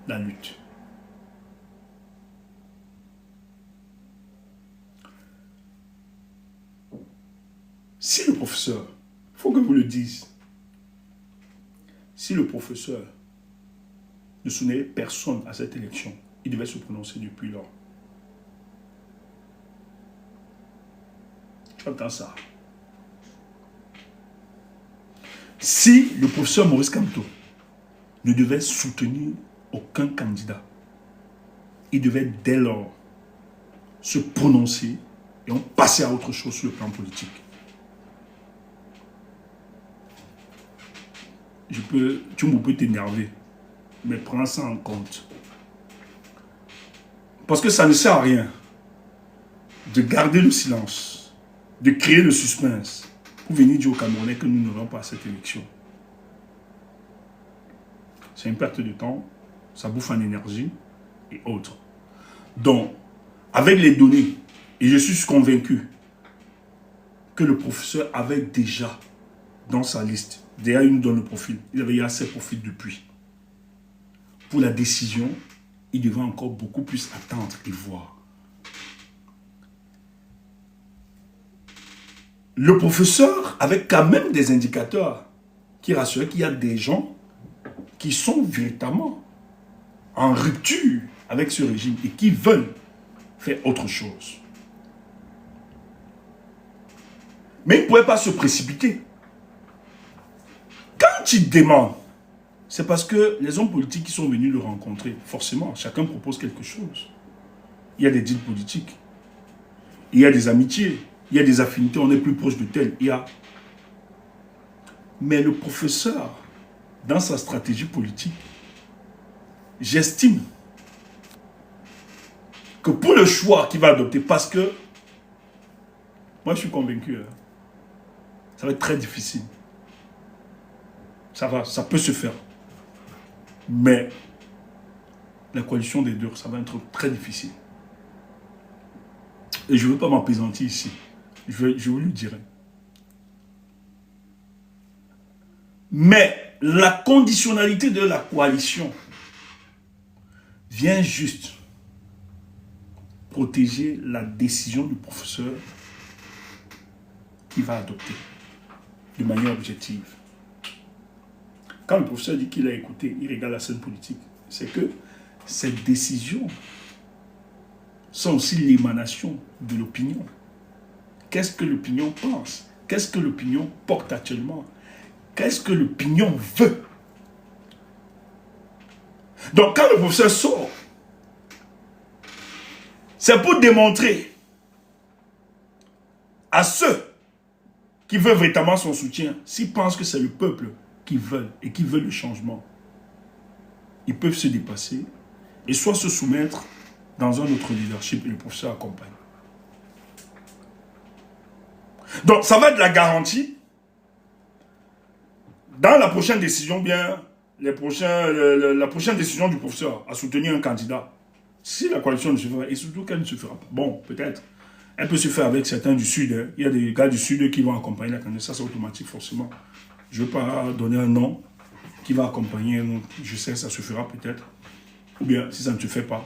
la lutte. Si le professeur, il faut que vous le disiez, si le professeur ne soutenait personne à cette élection, il devait se prononcer depuis lors. Tu entends ça? Si le professeur Maurice Kamto ne devait soutenir aucun candidat, il devait dès lors se prononcer et on passait à autre chose sur le plan politique. Tu peux t'énerver, mais prends ça en compte. Parce que ça ne sert à rien de garder le silence, de créer le suspense pour venir dire aux Camerounais que nous n'aurons pas cette élection. C'est une perte de temps, ça bouffe en énergie et autres. Donc, avec les données, et je suis convaincu que le professeur avait déjà dans sa liste, déjà il nous donne le profil, il avait assez profil depuis. Pour la décision, il devait encore beaucoup plus attendre et voir. Le professeur avait quand même des indicateurs qui rassuraient qu'il y a des gens qui sont véritablement en rupture avec ce régime et qui veulent faire autre chose. Mais il ne pouvait pas se précipiter. Quand il demande, c'est parce que les hommes politiques qui sont venus le rencontrer, forcément, chacun propose quelque chose. Il y a des deals politiques, il y a des amitiés, il y a des affinités, on est plus proche de tel, il y a. Mais le professeur, dans sa stratégie politique, j'estime que pour le choix qu'il va adopter, parce que moi je suis convaincu, ça va être très difficile. Ça peut se faire. Mais la coalition des deux, ça va être très difficile. Et je ne veux pas m'apaisantir ici. Je vous le dirai. Mais la conditionnalité de la coalition vient juste protéger la décision du professeur qui va adopter de manière objective. Quand le professeur dit qu'il a écouté, il regarde la scène politique, c'est que ces décisions sont aussi l'émanation de l'opinion. Qu'est-ce que l'opinion pense? Qu'est-ce que l'opinion porte actuellement? Qu'est-ce que l'opinion veut? Donc quand le professeur sort, c'est pour démontrer à ceux qui veulent véritablement son soutien, s'ils pensent que c'est le peuple qui veulent et qui veulent le changement, ils peuvent se dépasser et soit se soumettre dans un autre leadership et le professeur accompagne. Donc ça va être la garantie dans la prochaine décision, bien la prochaine décision du professeur à soutenir un candidat. Si la coalition ne se fera pas, et surtout qu'elle ne se fera pas, bon, peut-être, elle peut se faire avec certains du Sud. Hein. Il y a des gars du Sud qui vont accompagner la candidature, ça c'est automatique forcément. Je ne veux pas donner un nom qui va accompagner un autre. Je sais, ça se fera peut-être. Ou bien, si ça ne se fait pas,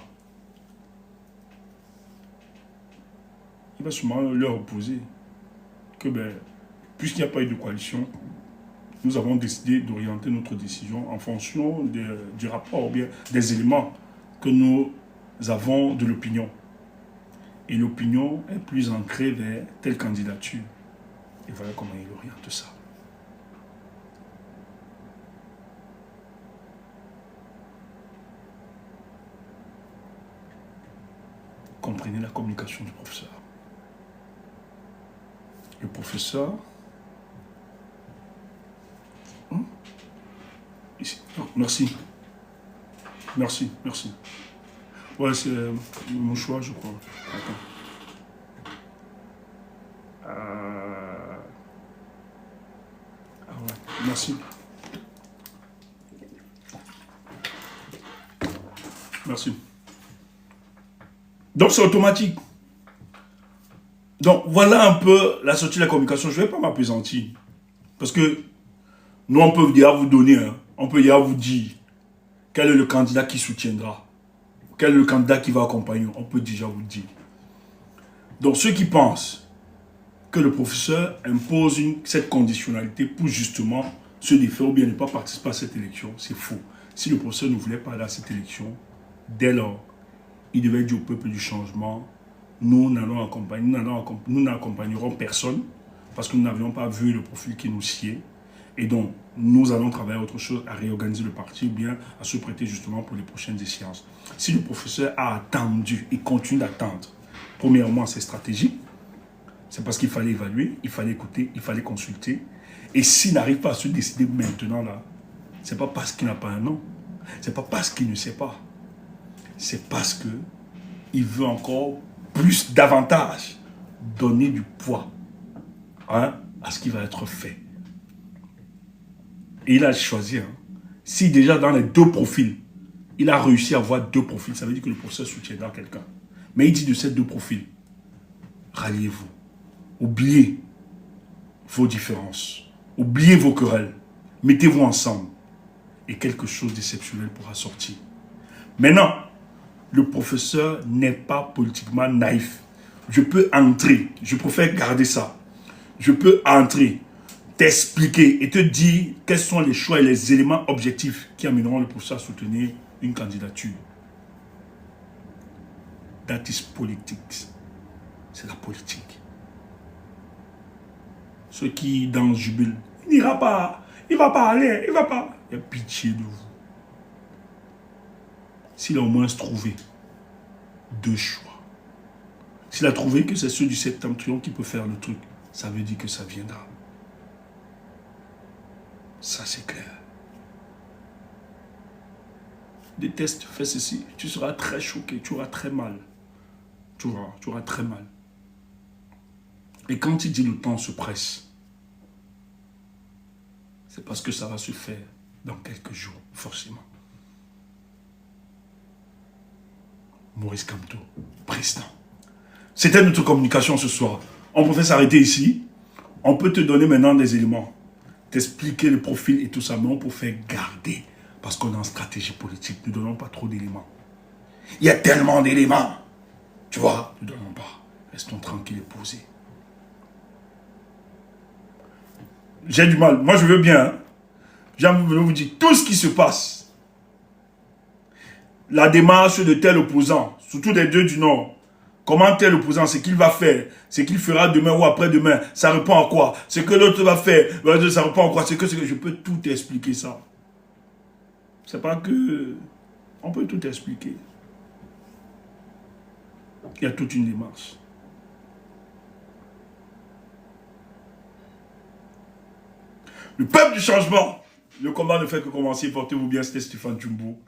il va sûrement leur opposer que, ben, puisqu'il n'y a pas eu de coalition, nous avons décidé d'orienter notre décision en fonction du rapport, ou bien des éléments que nous avons de l'opinion. Et l'opinion est plus ancrée vers telle candidature. Et voilà comment il oriente ça. Comprenez la communication du professeur. Le professeur... Ici. Oh, merci. Merci, merci. Ouais, c'est mon choix, je crois. Attends. Ah ouais, merci. Merci. Donc c'est automatique. Donc voilà un peu la sortie de la communication. Je ne vais pas m'appesantir. Parce que nous, on peut déjà vous donner, hein, on peut déjà vous dire quel est le candidat qui soutiendra. Quel est le candidat qui va accompagner. On peut déjà vous le dire. Donc ceux qui pensent que le professeur impose cette conditionnalité pour justement se défaire ou bien ne pas participer à cette élection. C'est faux. Si le professeur ne voulait pas aller à cette élection, dès lors, il devait dire au peuple du changement, nous n'accompagnerons personne parce que nous n'avions pas vu le profil qui nous sied. Et donc, nous allons travailler à autre chose, à réorganiser le parti ou bien à se prêter justement pour les prochaines échéances. Si le professeur a attendu et continue d'attendre, premièrement, c'est stratégique. C'est parce qu'il fallait évaluer, il fallait écouter, il fallait consulter. Et s'il n'arrive pas à se décider maintenant, là, ce n'est pas parce qu'il n'a pas un nom. Ce n'est pas parce qu'il ne sait pas. C'est parce qu'il veut encore plus, davantage, donner du poids à ce qui va être fait. Et il a choisi. Si déjà dans les deux profils, il a réussi à avoir deux profils, ça veut dire que le professeur soutiendra quelqu'un. Mais il dit de ces deux profils, ralliez-vous. Oubliez vos différences. Oubliez vos querelles. Mettez-vous ensemble. Et quelque chose d'exceptionnel pourra sortir. Maintenant, le professeur n'est pas politiquement naïf. Je peux entrer, je préfère garder ça. Je peux entrer, t'expliquer et te dire quels sont les choix et les éléments objectifs qui amèneront le professeur à soutenir une candidature. That is politics. C'est la politique. Ceux qui dansent jubilent, il n'ira pas, il ne va pas aller, il ne va pas. Il y a pitié de vous. S'il a au moins trouvé deux choix, s'il a trouvé que c'est ceux du septentrion qui peut faire le truc, ça veut dire que ça viendra. Ça, c'est clair. Déteste, fais ceci, tu seras très choqué, tu auras très mal. Tu auras très mal. Et quand il dit le temps se presse, c'est parce que ça va se faire dans quelques jours, forcément. Maurice Kamto, président. C'était notre communication ce soir. On peut s'arrêter ici. On peut te donner maintenant des éléments, t'expliquer le profil et tout ça, mais on peut faire garder, parce qu'on est en stratégie politique. Ne donnons pas trop d'éléments. Il y a tellement d'éléments. Tu vois, ne donnons pas. Restons tranquilles et posés. J'ai du mal. Moi, je veux bien. Hein. J'ai envie de vous dire tout ce qui se passe. La démarche de tel opposant, surtout des deux du Nord. Comment tel opposant, ce qu'il va faire, ce qu'il fera demain ou après-demain, ça répond à quoi? Ce que l'autre va faire, ça répond à quoi? Ce que je peux tout expliquer ça. C'est pas que... On peut tout expliquer. Il y a toute une démarche. Le peuple du changement. Le combat ne fait que commencer. Portez-vous bien, c'était Stéphane Tchumbo.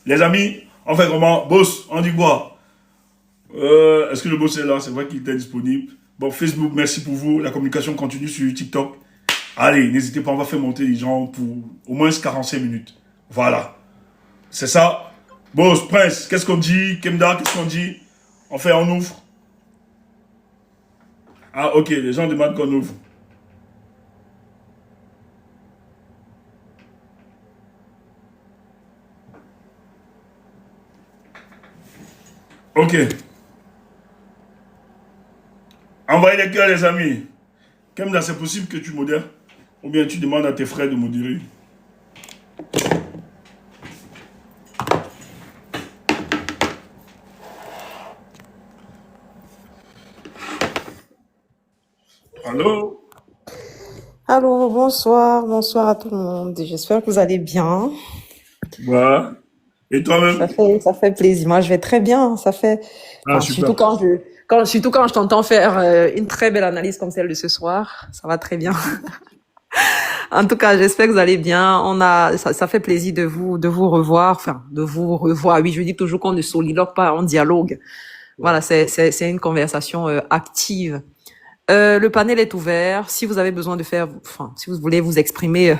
Les amis, on fait comment? Boss, on dit quoi? Est-ce que le boss est là? C'est vrai qu'il était disponible. Bon, Facebook, merci pour vous. La communication continue sur TikTok. Allez, n'hésitez pas, on va faire monter les gens pour au moins 45 minutes. Voilà. C'est ça. Boss, Prince, qu'est-ce qu'on dit? Kemda, qu'est-ce qu'on dit? On fait, on ouvre. Ah, ok, les gens demandent qu'on ouvre. Ok. Envoyez les cœurs, les amis. Kemda, c'est possible que tu modères? Ou bien tu demandes à tes frères de modérer? Allô? Allô, bonsoir, bonsoir à tout le monde. J'espère que vous allez bien. Ouais. Et toi-même? Ça fait plaisir. Moi, je vais très bien. Ah, Surtout super. surtout quand je t'entends faire une très belle analyse comme celle de ce soir. Ça va très bien. En tout cas, j'espère que vous allez bien. Ça fait plaisir de vous revoir. Enfin, de vous revoir. Oui, je dis toujours qu'on ne soliloque pas, on dialogue. Voilà, c'est une conversation active. Le panel est ouvert. Si vous avez besoin de faire, si vous voulez vous exprimer,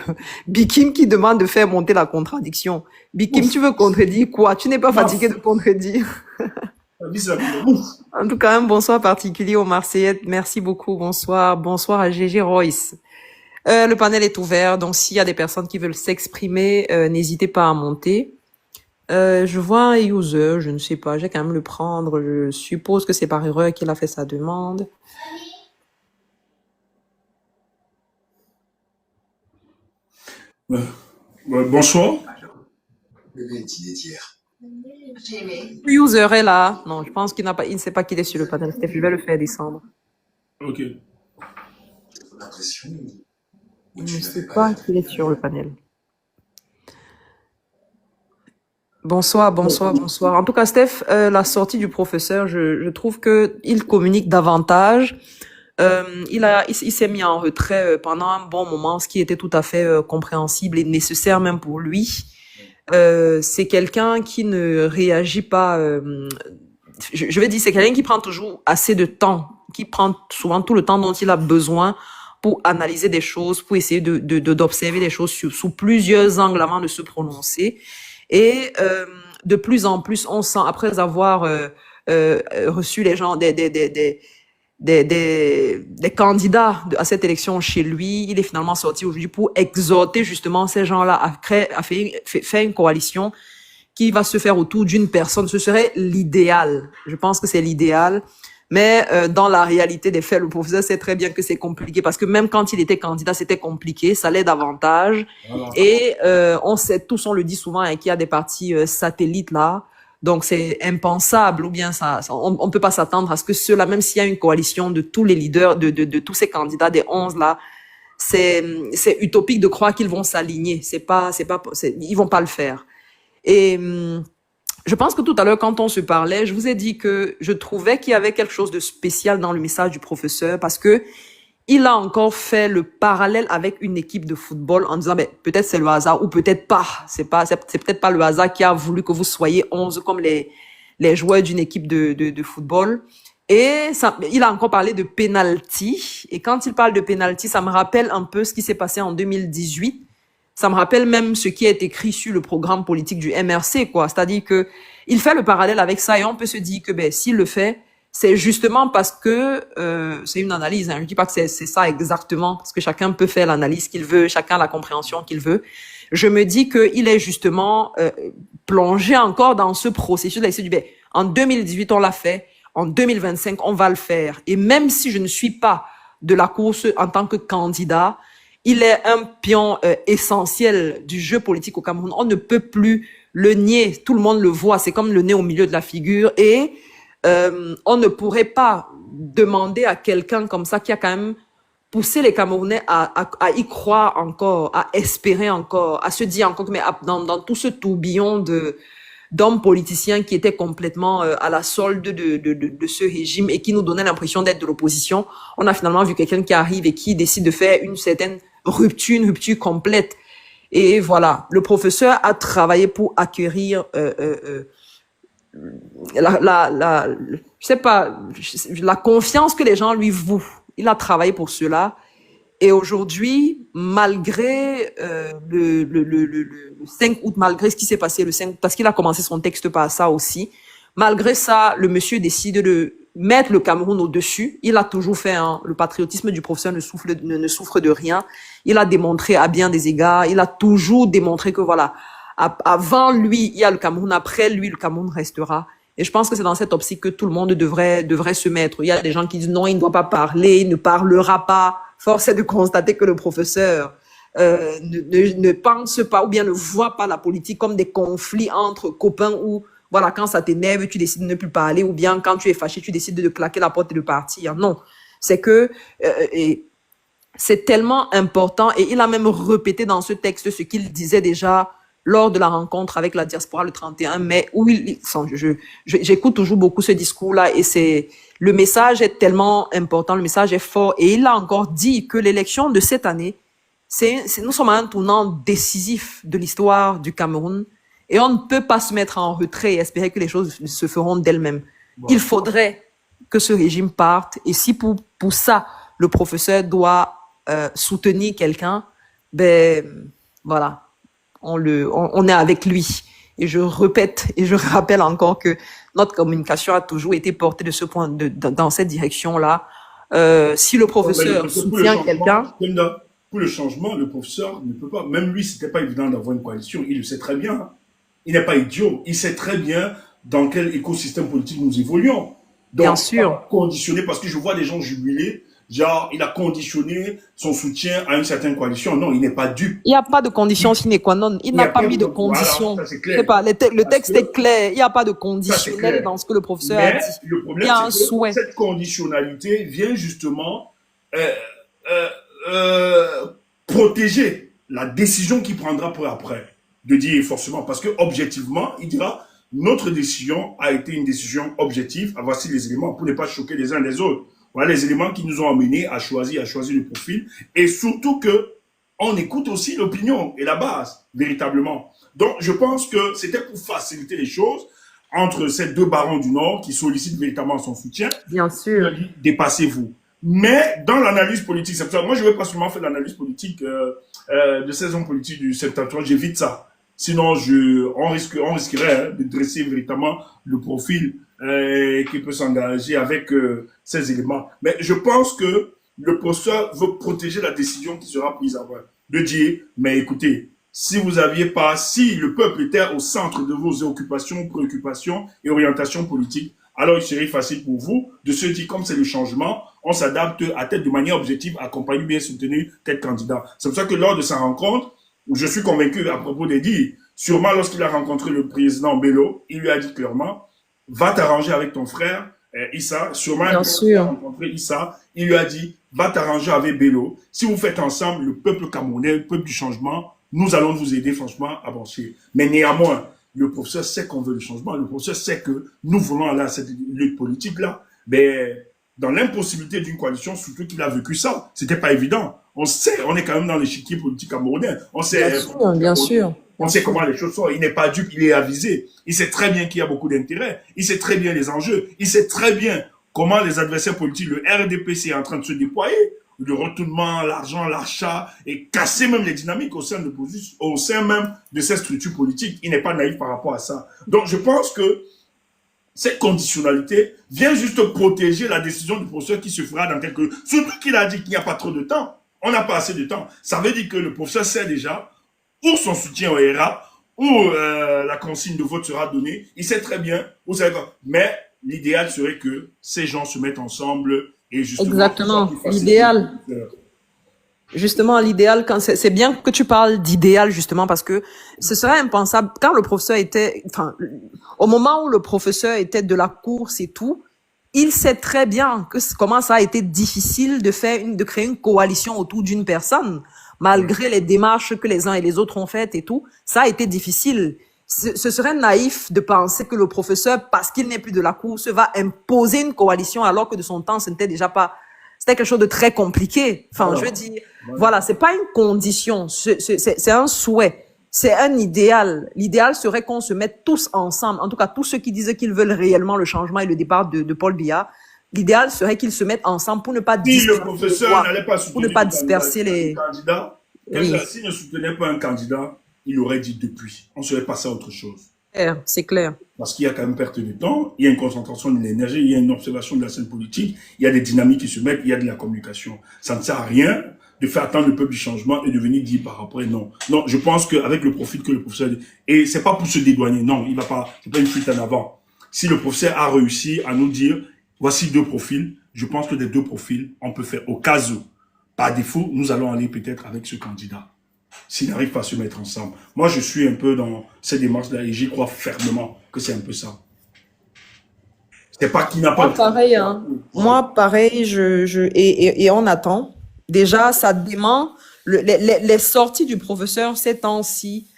Bikim qui demande de faire monter la contradiction. Bikim, Ouf. tu veux contredire quoi? Tu n'es pas Ouf. fatigué de contredire. Ouf. En tout cas, un bonsoir particulier aux Marseillais. Merci beaucoup. Bonsoir. Bonsoir à GG Royce. Le panel est ouvert. Donc, s'il y a des personnes qui veulent s'exprimer, n'hésitez pas à monter. Je vois un user, je ne sais pas, j'ai quand même le prendre. Je suppose que c'est par erreur qu'il a fait sa demande. Ouais. Ouais, bonsoir. User est là. Non, je pense il ne sait pas qu'il est sur le panel. Steph, je vais le faire descendre. Ok. Il ne sait pas qu'il est sur le panel. Bonsoir, bonsoir, bonsoir. En tout cas, Steph, la sortie du professeur, je trouve que il communique davantage. Il s'est mis en retrait pendant un bon moment, ce qui était tout à fait compréhensible et nécessaire même pour lui. C'est quelqu'un qui ne réagit pas. Je vais dire, c'est quelqu'un qui prend toujours assez de temps, qui prend souvent tout le temps dont il a besoin pour analyser des choses, pour essayer d'observer des choses sous plusieurs angles avant de se prononcer. Et de plus en plus, on sent, après avoir reçu les gens, des candidats à cette élection chez lui, il est finalement sorti aujourd'hui pour exhorter justement ces gens-là à faire une coalition qui va se faire autour d'une personne. Ce serait l'idéal. Je pense que c'est l'idéal. Mais dans la réalité des faits, le professeur sait très bien que c'est compliqué parce que même quand il était candidat, c'était compliqué, ça l'est davantage. Voilà. Et on sait tous, on le dit souvent, hein, qu'il y a des partis satellites là. Donc c'est impensable ou bien on peut pas s'attendre à ce que ceux-là, même s'il y a une coalition de tous les leaders, de tous ces candidats des 11 là, c'est utopique de croire qu'ils vont s'aligner. Ils vont pas le faire. Et je pense que tout à l'heure, quand on se parlait, je vous ai dit que je trouvais qu'il y avait quelque chose de spécial dans le message du professeur parce que il a encore fait le parallèle avec une équipe de football en disant, peut-être c'est le hasard ou peut-être pas. C'est peut-être pas le hasard qui a voulu que vous soyez 11 comme les joueurs d'une équipe de football. Et ça, il a encore parlé de penalty. Et quand il parle de penalty, ça me rappelle un peu ce qui s'est passé en 2018. Ça me rappelle même ce qui est écrit sur le programme politique du MRC, quoi. C'est-à-dire que il fait le parallèle avec ça et on peut se dire que, s'il le fait, c'est justement parce que c'est une analyse. Hein. Je dis pas que c'est ça exactement, parce que chacun peut faire l'analyse qu'il veut, chacun a la compréhension qu'il veut. Je me dis qu'il est justement plongé encore dans ce processus d'essayer du en 2018 on l'a fait, en 2025 on va le faire. Et même si je ne suis pas de la course en tant que candidat, il est un pion essentiel du jeu politique au Cameroun. On ne peut plus le nier. Tout le monde le voit. C'est comme le nez au milieu de la figure. Et on ne pourrait pas demander à quelqu'un comme ça qui a quand même poussé les Camerounais à y croire encore, à espérer encore, à se dire encore que dans tout ce tourbillon d'hommes politiciens qui étaient complètement à la solde de ce régime et qui nous donnaient l'impression d'être de l'opposition, on a finalement vu quelqu'un qui arrive et qui décide de faire une certaine rupture, une rupture complète. Et voilà, le professeur a travaillé pour acquérir je sais pas, la confiance que les gens lui vouent. Il a travaillé pour cela. Et aujourd'hui, malgré le 5 août, malgré ce qui s'est passé le 5 août, parce qu'il a commencé son texte par ça aussi, malgré ça, le monsieur décide de mettre le Cameroun au-dessus. Il a toujours fait, hein, le patriotisme du professeur ne souffre de rien. Il a démontré à bien des égards, il a toujours démontré que voilà, avant lui, il y a le Cameroun, après lui, le Cameroun restera. Et je pense que c'est dans cette optique que tout le monde devrait se mettre. Il y a des gens qui disent non, il ne doit pas parler, il ne parlera pas. Force est de constater que le professeur ne pense pas ou bien ne voit pas la politique comme des conflits entre copains où, voilà, quand ça t'énerve, tu décides de ne plus parler, ou bien quand tu es fâché, tu décides de claquer la porte et de partir. Non, c'est que c'est tellement important, et il a même répété dans ce texte ce qu'il disait déjà lors de la rencontre avec la diaspora le 31 mai, où j'écoute toujours beaucoup ce discours-là, et le message est tellement important, le message est fort, et il a encore dit que l'élection de cette année, nous sommes à un tournant décisif de l'histoire du Cameroun, et on ne peut pas se mettre en retrait et espérer que les choses se feront d'elles-mêmes. Wow. Il faudrait que ce régime parte, et si pour ça, le professeur doit soutenir quelqu'un, voilà. On est avec lui. Et je répète et je rappelle encore que notre communication a toujours été portée de ce point dans cette direction-là. Si le professeur soutient quelqu'un... Pour le changement, le professeur ne peut pas. Même lui, c'était pas évident d'avoir une coalition. Il le sait très bien. Il n'est pas idiot. Il sait très bien dans quel écosystème politique nous évoluons. Donc, bien sûr. Conditionné, parce que je vois des gens jubiler genre, il a conditionné son soutien à une certaine coalition. Non, il n'est pas dupe. Il n'y a pas de condition sine qua non. Il Il n'y n'a a pas pas mis de de... Voilà, condition. ça c'est Je sais clair. pas, le Parce texte est que clair. Il n'y a pas de ça c'est conditionnel clair. dans ce que le professeur a Mais dit. le Il problème, y a c'est un que souhait. cette conditionnalité vient justement euh, euh, euh, protéger la décision qu'il prendra pour après. De dire forcément, parce que objectivement, il dira, notre décision a été une décision objective. Ah, voici les éléments pour ne pas choquer les uns les autres. Voilà les éléments qui nous ont amenés à choisir le profil. Et surtout que on écoute aussi l'opinion et la base, véritablement. Donc, je pense que c'était pour faciliter les choses entre ces deux barons du Nord qui sollicitent véritablement son soutien. Bien sûr. Dépassez-vous. Mais dans l'analyse politique, c'est pour ça, moi je ne vais pas seulement faire l'analyse politique de ces hommes politiques du septentrion, j'évite ça. Sinon, on risquerait de dresser véritablement le profil qui peut s'engager avec ces éléments. Mais je pense que le professeur veut protéger la décision qui sera prise après. De dire, mais écoutez, si le peuple était au centre de vos occupations, préoccupations et orientations politiques, alors il serait facile pour vous de se dire, comme c'est le changement, on s'adapte à tête de manière objective, accompagner bien soutenir tel candidat. C'est pour ça que lors de sa rencontre, je suis convaincu à propos des dires, sûrement lorsqu'il a rencontré le président Bello, il lui a dit clairement, va t'arranger avec ton frère, Issa, sûrement Bien quand il a sûr. rencontré Issa, il lui a dit, va t'arranger avec Bello. Si vous faites ensemble, le peuple camerounais, le peuple du changement, nous allons vous aider franchement à avancer. Mais néanmoins, le professeur sait qu'on veut le changement. Le professeur sait que nous voulons aller à cette lutte politique-là. Mais dans l'impossibilité d'une coalition, surtout qu'il a vécu ça, c'était pas évident. On sait, on est quand même dans l'échiquier politique camerounais. On Bien sait, sûr, bien sûr. on Bien sait sûr. comment les choses sont. Il n'est pas dupe, il est avisé. Il sait très bien qu'il y a beaucoup d'intérêts. Il sait très bien les enjeux. Il sait très bien comment les adversaires politiques, le RDPC est en train de se déployer. Le retournement, l'argent, l'achat, et casser même les dynamiques au sein même de ces structures politiques. Il n'est pas naïf par rapport à ça. Donc, je pense que cette conditionnalité vient juste protéger la décision du professeur qui se fera dans quelques... Surtout qu'il a dit qu'il n'y a pas trop de temps. On n'a pas assez de temps. Ça veut dire que le professeur sait déjà où son soutien au RA, où la consigne de vote sera donnée. Il sait très bien où ça va. Mais l'idéal serait que ces gens se mettent ensemble et justement... Exactement. L'idéal. Justement, l'idéal, quand c'est bien que tu parles d'idéal, justement, parce que ce serait impensable. Quand le professeur était, enfin, au moment où le professeur était de la course et tout, il sait très bien comment ça a été difficile de créer une coalition autour d'une personne, malgré les démarches que les uns et les autres ont faites et tout. Ça a été difficile. Ce serait naïf de penser que le professeur, parce qu'il n'est plus de la course, va imposer une coalition alors que de son temps, ce n'était déjà pas, c'était quelque chose de très compliqué. Enfin, je veux dire, voilà, c'est pas une condition, c'est un souhait. C'est un idéal. L'idéal serait qu'on se mette tous ensemble. En tout cas, tous ceux qui disent qu'ils veulent réellement le changement et le départ de Paul Biya. L'idéal serait qu'ils se mettent ensemble pour ne pas Si le professeur n'allait pas pour ne pas disperser les candidats, oui. S'il ne soutenait pas un candidat, il aurait dit depuis. On serait passé à autre chose. C'est clair. Parce qu'il y a quand même perte de temps, il y a une concentration de l'énergie, il y a une observation de la scène politique, il y a des dynamiques qui se mettent, il y a de la communication. Ça ne sert à rien de faire attendre le peuple du changement et de venir dire par après non. Non, je pense qu'avec le profil que le professeur... Et c'est pas pour se dédouaner, non, il va pas... C'est pas une fuite en avant. Si le professeur a réussi à nous dire, voici deux profils, je pense que des deux profils, on peut faire au cas où. Par défaut, nous allons aller peut-être avec ce candidat. S'ils n'arrivent pas à se mettre ensemble. Moi, je suis un peu dans cette démarche-là et j'y crois fermement que c'est un peu ça. C'est pas qu'il n'a pas... Moi, pareil, hein. Moi, pareil, et on attend. Déjà, ça dément les sorties du professeur ces temps-ci.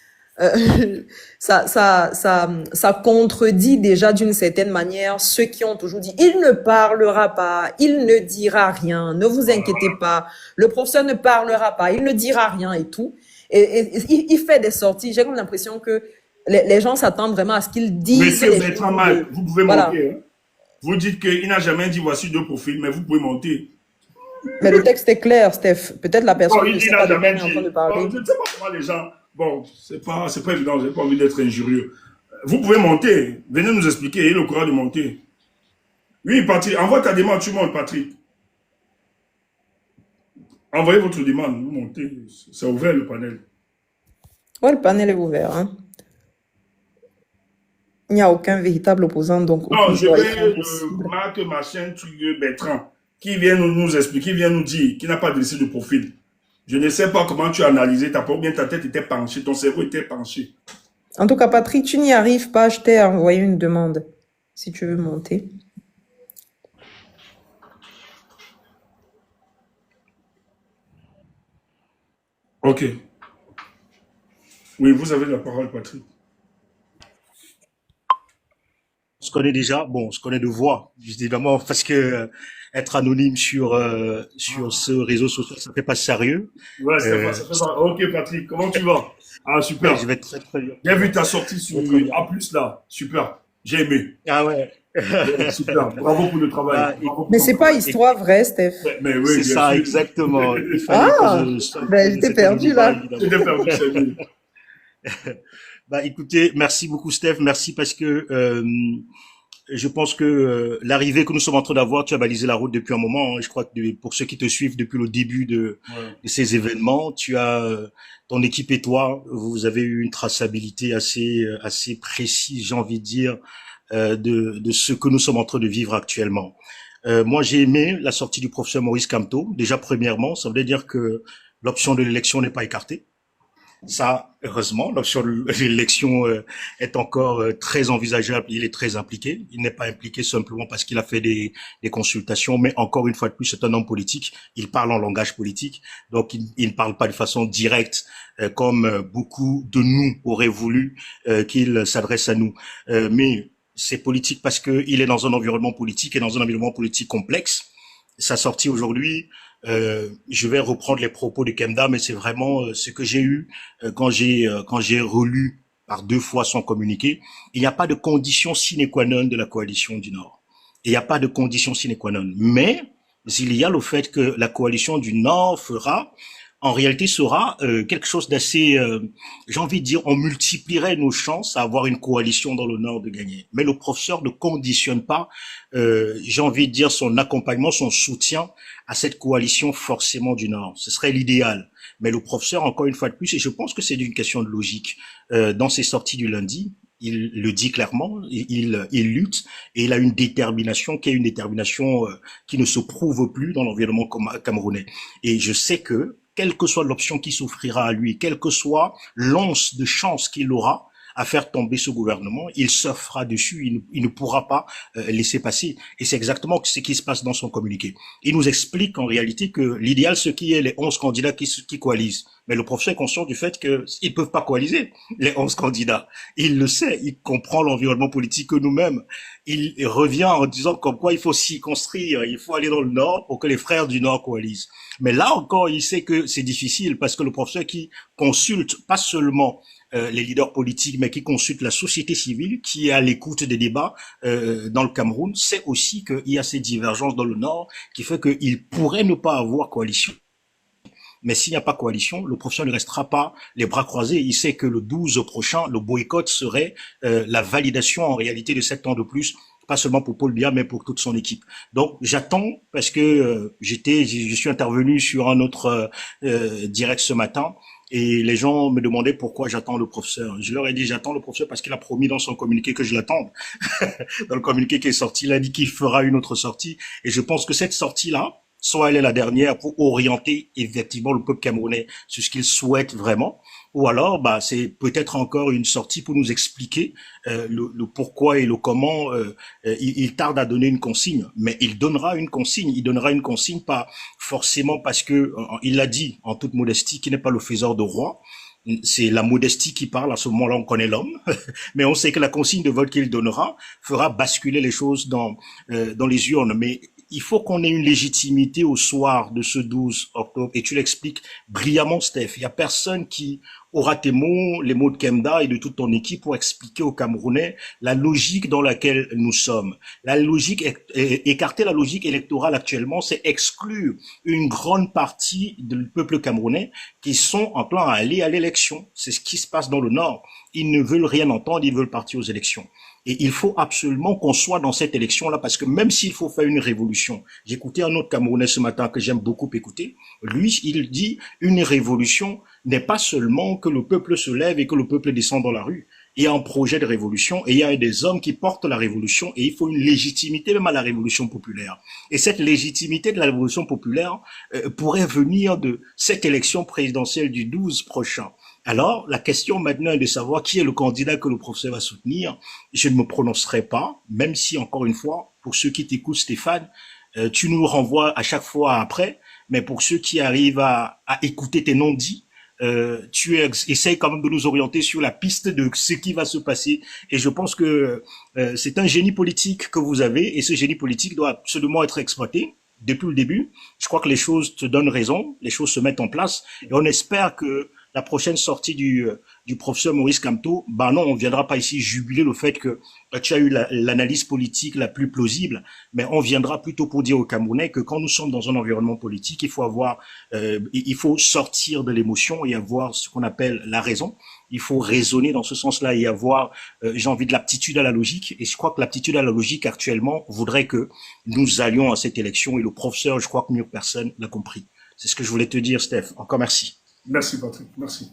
Ça contredit déjà d'une certaine manière ceux qui ont toujours dit il ne parlera pas, il ne dira rien, ne vous inquiétez pas, le professeur ne parlera pas, il ne dira rien et tout. Et il fait des sorties. J'ai comme l'impression que les gens s'attendent vraiment à ce qu'il dise. Monsieur Bertrand Mal, vous pouvez monter. Hein? Vous dites qu'il n'a jamais dit voici deux profils, mais vous pouvez monter. Mais le texte est clair, Steph. Peut-être la personne il n'a jamais dit. en train de parler. Je ne sais pas comment les gens... Bon, c'est pas évident, j'ai pas envie d'être injurieux. Vous pouvez monter. Venez nous expliquer, ayez le courage de monter. Oui, Patrick, envoie ta demande, tu montes, Patrick. Envoyez votre demande, vous montez. C'est ouvert le panel. Ouais, le panel est ouvert. Hein. Il n'y a aucun véritable opposant, donc non, je vais marquer ma chaîne, truc Bertrand. qui vient nous expliquer, qui vient nous dire, qui n'a pas dressé de profil. Je ne sais pas comment tu as analysé ta peau, bien ta tête était penchée, ton cerveau était penché. En tout cas, Patrick, tu n'y arrives pas. Je t'ai envoyé une demande. Si tu veux monter. Ok. Oui, vous avez la parole, Patrick. On se connaît déjà, bon, on se connaît de voix, évidemment, parce que être anonyme sur ce réseau social, ça fait pas sérieux. Ouais, Euh, ça fait pas. Ok, Patrick, comment tu vas? Ah, je super. vais très très bien. J'ai vu ta sortie Je sur vais très bien. A+, là. Super. J'ai aimé. Ah ouais. Ouais, super. Bravo pour le travail. Bah, Bravo pour Mais ton c'est pas travail. histoire vraie, Steph. Mais oui, c'est bien ça, sûr. exactement. Il fallait que Ah, je ben sollicite j'étais cet perdue anonymat, là. évidemment. C'était perdu, c'est mieux. Bah, écoutez, merci beaucoup, Steph. Merci parce que je pense que l'arrivée que nous sommes en train d'avoir, tu as balisé la route depuis un moment, hein. Je crois que pour ceux qui te suivent depuis le début Ouais. de ces événements, tu as ton équipe et toi, vous avez eu une traçabilité assez précise, j'ai envie de dire, de ce que nous sommes en train de vivre actuellement. Moi, j'ai aimé la sortie du professeur Maurice Kamto. Déjà, premièrement, ça veut dire que l'option de l'élection n'est pas écartée. Ça, heureusement, l'option de l'élection est encore très envisageable. Il est très impliqué. Il n'est pas impliqué simplement parce qu'il a fait des consultations, mais encore une fois de plus, c'est un homme politique. Il parle en langage politique, donc il ne parle pas de façon directe comme beaucoup de nous auraient voulu qu'il s'adresse à nous. Mais c'est politique parce que il est dans un environnement politique et dans un environnement politique complexe. Sa sortie aujourd'hui, je vais reprendre les propos de Kemda, mais c'est vraiment ce que j'ai eu quand j'ai relu par deux fois son communiqué. Il n'y a pas de condition sine qua non de la coalition du Nord. Il n'y a pas de condition sine qua non. Mais il y a le fait que la coalition du Nord en réalité, sera quelque chose d'assez, j'ai envie de dire, on multiplierait nos chances à avoir une coalition dans le Nord de gagner. Mais le professeur ne conditionne pas, j'ai envie de dire, son accompagnement, son soutien à cette coalition forcément du Nord. Ce serait l'idéal. Mais le professeur, encore une fois de plus, et je pense que c'est une question de logique, dans ses sorties du lundi, il le dit clairement, il lutte et il a une détermination qui est une détermination qui ne se prouve plus dans l'environnement camerounais. Et je sais que, quelle que soit l'option qui s'offrira à lui, quelle que soit l'once de chance qu'il aura à faire tomber ce gouvernement, il surfera dessus, il ne pourra pas laisser passer. Et c'est exactement ce qui se passe dans son communiqué. Il nous explique en réalité que l'idéal, ce qui est les 11 candidats qui coalisent. Mais le professeur est conscient du fait qu'ils ne peuvent pas coaliser, les 11 candidats. Il le sait, il comprend l'environnement politique que nous-mêmes. Il revient en disant comme quoi il faut s'y construire, il faut aller dans le Nord pour que les frères du Nord coalisent. Mais là encore, il sait que c'est difficile parce que le professeur qui consulte pas seulement les leaders politiques, mais qui consulte la société civile, qui est à l'écoute des débats dans le Cameroun, sait aussi qu'il y a ces divergences dans le Nord qui fait qu'il pourrait ne pas avoir coalition. Mais s'il n'y a pas coalition, le professeur ne restera pas les bras croisés. Il sait que le 12 prochain, le boycott serait la validation en réalité de 7 ans de plus, pas seulement pour Paul Biya, mais pour toute son équipe. Donc j'attends parce que je suis intervenu sur un autre direct ce matin. Et les gens me demandaient pourquoi j'attends le professeur. Je leur ai dit j'attends le professeur parce qu'il a promis dans son communiqué que je l'attende. Dans le communiqué qui est sorti, il a dit qu'il fera une autre sortie. Et je pense que cette sortie-là, soit elle est la dernière pour orienter effectivement le peuple camerounais sur ce qu'il souhaite vraiment, ou alors c'est peut-être encore une sortie pour nous expliquer le pourquoi et le comment il tarde à donner une consigne, mais il donnera une consigne. Il donnera une consigne pas forcément parce que il l'a dit en toute modestie qu'il n'est pas le faiseur de roi. C'est la modestie qui parle. À ce moment-là, on connaît l'homme, mais on sait que la consigne de vote qu'il donnera fera basculer les choses dans les urnes. Mais il faut qu'on ait une légitimité au soir de ce 12 octobre. Et tu l'expliques brillamment, Steph. Il y a personne qui aura tes mots, les mots de Kemda et de toute ton équipe pour expliquer aux Camerounais la logique dans laquelle nous sommes. La logique, écarter la logique électorale actuellement, c'est exclure une grande partie du peuple camerounais qui sont en plan à aller à l'élection. C'est ce qui se passe dans le Nord. Ils ne veulent rien entendre, ils veulent partir aux élections. Et il faut absolument qu'on soit dans cette élection-là, parce que même s'il faut faire une révolution, j'écoutais un autre Camerounais ce matin que j'aime beaucoup écouter, lui, il dit, une révolution n'est pas seulement que le peuple se lève et que le peuple descend dans la rue. il y a un projet de révolution et il y a des hommes qui portent la révolution et il faut une légitimité même à la révolution populaire. Et cette légitimité de la révolution populaire pourrait venir de cette élection présidentielle du 12 prochain. Alors, la question maintenant est de savoir qui est le candidat que le professeur va soutenir. Je ne me prononcerai pas, même si, encore une fois, pour ceux qui t'écoutent, Stéphane, tu nous renvoies à chaque fois après, mais pour ceux qui arrivent à écouter tes non-dits, essayes quand même de nous orienter sur la piste de ce qui va se passer. Et je pense que c'est un génie politique que vous avez, et ce génie politique doit absolument être exploité. Depuis le début, je crois que les choses te donnent raison, les choses se mettent en place, et on espère que la prochaine sortie du professeur Maurice Kamto, bah non, on viendra pas ici jubiler le fait que tu as eu l'analyse politique la plus plausible, mais on viendra plutôt pour dire aux Camerounais que quand nous sommes dans un environnement politique, il faut sortir de l'émotion et avoir ce qu'on appelle la raison. Il faut raisonner dans ce sens-là et avoir, j'ai envie de l'aptitude à la logique. Et je crois que l'aptitude à la logique actuellement voudrait que nous allions à cette élection. Et le professeur, je crois que mieux que personne l'a compris. C'est ce que je voulais te dire, Steph. Encore merci. Merci, Patrick. Merci.